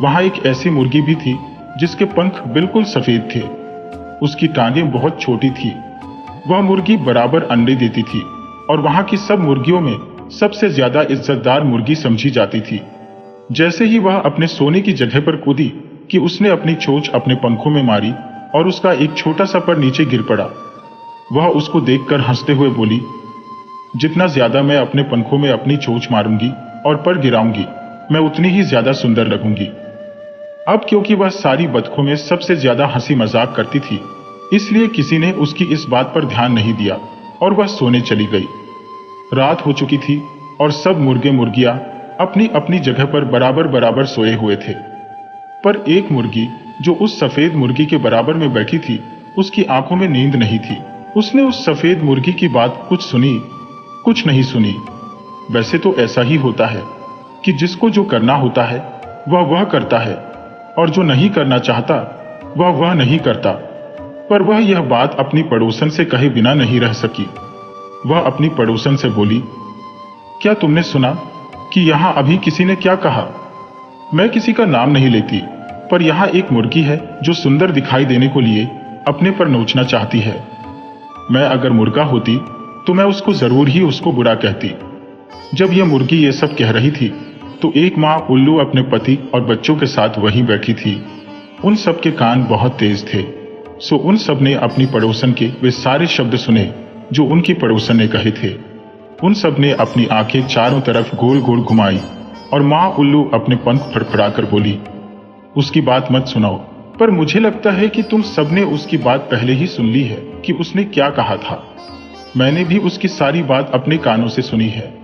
वहाँ एक ऐसी मुर्गी भी थी जिसके पंख बिल्कुल सफेद थे। उसकी टांगें बहुत छोटी थी। वह मुर्गी बराबर अंडे देती थी और वहां की सब मुर्गियों में सबसे ज्यादा इज्जतदार मुर्गी समझी जाती थी। जैसे ही वह अपने सोने की जगह पर कूदी कि उसने अपनी चोंच अपने पंखों में मारी और उसका एक छोटा सा पर नीचे गिर पड़ा। वह उसको देखकर हंसते हुए बोली, जितना ज्यादा मैं अपने पंखों में अपनी चोंच मारूंगी और पर गिराऊंगी, मैं उतनी ही ज्यादा सुंदर लगूंगी। अब क्योंकि वह सारी बतखों में सबसे ज्यादा हंसी मजाक करती थी, इसलिए किसी ने उसकी इस बात पर ध्यान नहीं दिया और वह सोने चली गई। रात हो चुकी थी और सब मुर्गे मुर्गियां अपनी अपनी जगह पर बराबर बराबर सोए हुए थे। पर एक मुर्गी जो उस सफेद मुर्गी के बराबर में बैठी थी, उसकी आंखों में नींद नहीं थी। उसने उस सफेद मुर्गी की बात कुछ सुनी, कुछ नहीं सुनी। वैसे तो ऐसा ही होता है कि जिसको जो करना होता है वह करता है और जो नहीं करना चाहता वह नहीं करता। पर वह यह बात अपनी पड़ोसन से कहे बिना नहीं रह सकी। वह अपनी पड़ोसन से बोली, क्या तुमने सुना कि यहाँ अभी किसी ने क्या कहा? मैं किसी का नाम नहीं लेती, पर यहाँ एक मुर्गी है जो सुंदर दिखाई देने को लिए अपने पर नोचना चाहती है। मैं अगर मुर्गा होती तो मैं उसको जरूर ही उसको बुरा कहती। जब यह मुर्गी ये सब कह रही थी तो एक माँ उल्लू अपने पति और बच्चों के साथ वहीं बैठी थी। उन सब के कान बहुत तेज थे, सो उन सब ने अपनी पड़ोसन के वे सारे शब्द सुने जो उनकी पड़ोसन ने कहे थे। उन सब ने अपनी आंखें चारों तरफ गोल गोल घुमाई और माँ उल्लू अपने पंख फड़फड़ाकर बोली, उसकी बात मत सुनाओ, पर मुझे लगता है कि तुम सबने उसकी बात पहले ही सुन ली है कि उसने क्या कहा था। मैंने भी उसकी सारी बात अपने कानों से सुनी है।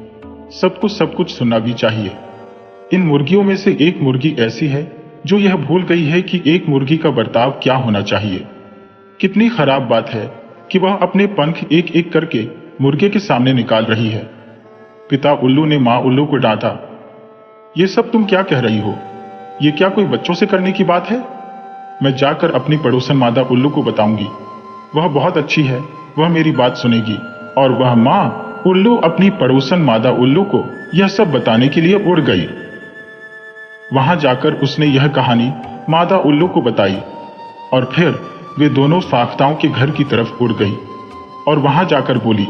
सबको सब कुछ सुनना भी चाहिए। इन मुर्गियों में से एक मुर्गी ऐसी है जो यह भूल गई है कि एक मुर्गी का बर्ताव क्या होना चाहिए। कितनी खराब बात है कि वह अपने पंख एक एक करके मुर्गे के सामने निकाल रही है। पिता उल्लू ने माँ उल्लू को डांटा, ये सब तुम क्या कह रही हो? ये क्या कोई बच्चों से करने की बात है? मैं जाकर अपनी पड़ोसन मादा उल्लू को बताऊंगी। वह बहुत अच्छी है, वह मेरी बात सुनेगी। और वह माँ उल्लू अपनी पड़ोसन मादा उल्लू को यह सब बताने के लिए उड़ गई। वहां जाकर उसने यह कहानी मादा उल्लू को बताई और फिर वे दोनों फाख्ताओं के घर की तरफ उड़ गई और वहां जाकर बोली,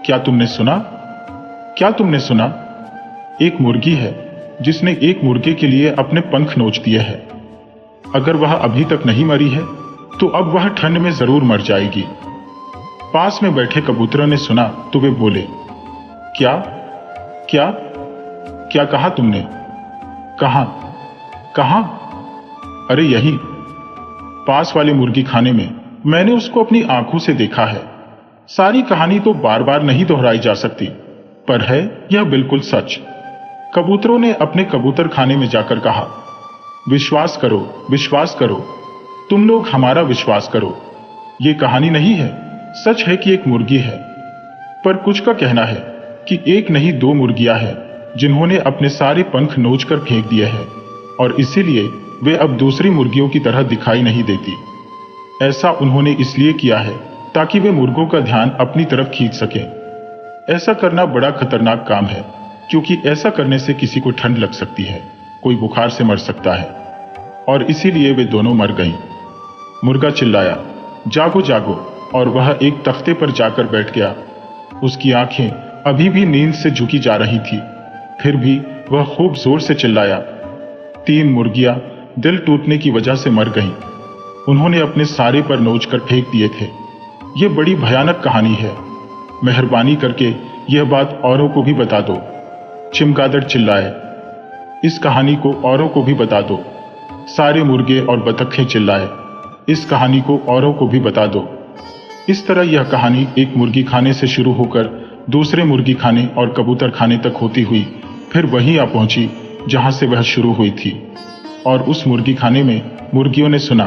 क्या तुमने सुना? क्या तुमने सुना? एक मुर्गी है जिसने एक मुर्गे के लिए अपने पंख नोच दिए हैं। अगर वह अभी तक नहीं मरी है तो अब वह ठंड में जरूर मर जाएगी। पास में बैठे कबूतरों ने सुना तो वे बोले, क्या क्या क्या कहा तुमने? कहां कहां? अरे यही, पास वाले मुर्गी खाने में। मैंने उसको अपनी आंखों से देखा है। सारी कहानी तो बार बार नहीं दोहराई जा सकती, पर है यह बिल्कुल सच। कबूतरों ने अपने कबूतर खाने में जाकर कहा, विश्वास करो, विश्वास करो, तुम लोग हमारा विश्वास करो। ये कहानी नहीं है, सच है कि एक मुर्गी है। पर कुछ का कहना है कि एक नहीं दो मुर्गियां हैं जिन्होंने अपने सारे पंख नोचकर फेंक दिए हैं और इसीलिए वे अब दूसरी मुर्गियों की तरह दिखाई नहीं देती। ऐसा उन्होंने इसलिए किया है ताकि वे मुर्गों का ध्यान अपनी तरफ खींच सकें। ऐसा करना बड़ा खतरनाक काम है, क्योंकि ऐसा करने से किसी को ठंड लग सकती है, कोई बुखार से मर सकता है, और इसीलिए वे दोनों मर गईं। मुर्गा चिल्लाया, जागो जागो, और वह एक तख्ते पर जाकर बैठ गया। उसकी आंखें अभी भी नींद से झुकी जा रही थी, फिर भी वह खूब जोर से चिल्लाया। 3 मुर्गियां दिल टूटने की वजह से मर गईं। उन्होंने अपने सारे पर नोच कर फेंक दिए थे। यह बड़ी भयानक कहानी है। मेहरबानी करके यह बात औरों को भी बता दो। चमगादड़ चिल्लाए, इस कहानी को औरों को भी बता दो। सारे मुर्गे और बतखें चिल्लाए, इस कहानी को औरों को भी बता दो। इस तरह यह कहानी एक मुर्गी खाने से शुरू होकर दूसरे मुर्गी खाने और कबूतर खाने तक होती हुई फिर वहीं आ पहुंची जहां से वह शुरू हुई थी। और उस मुर्गी खाने में मुर्गियों ने सुना,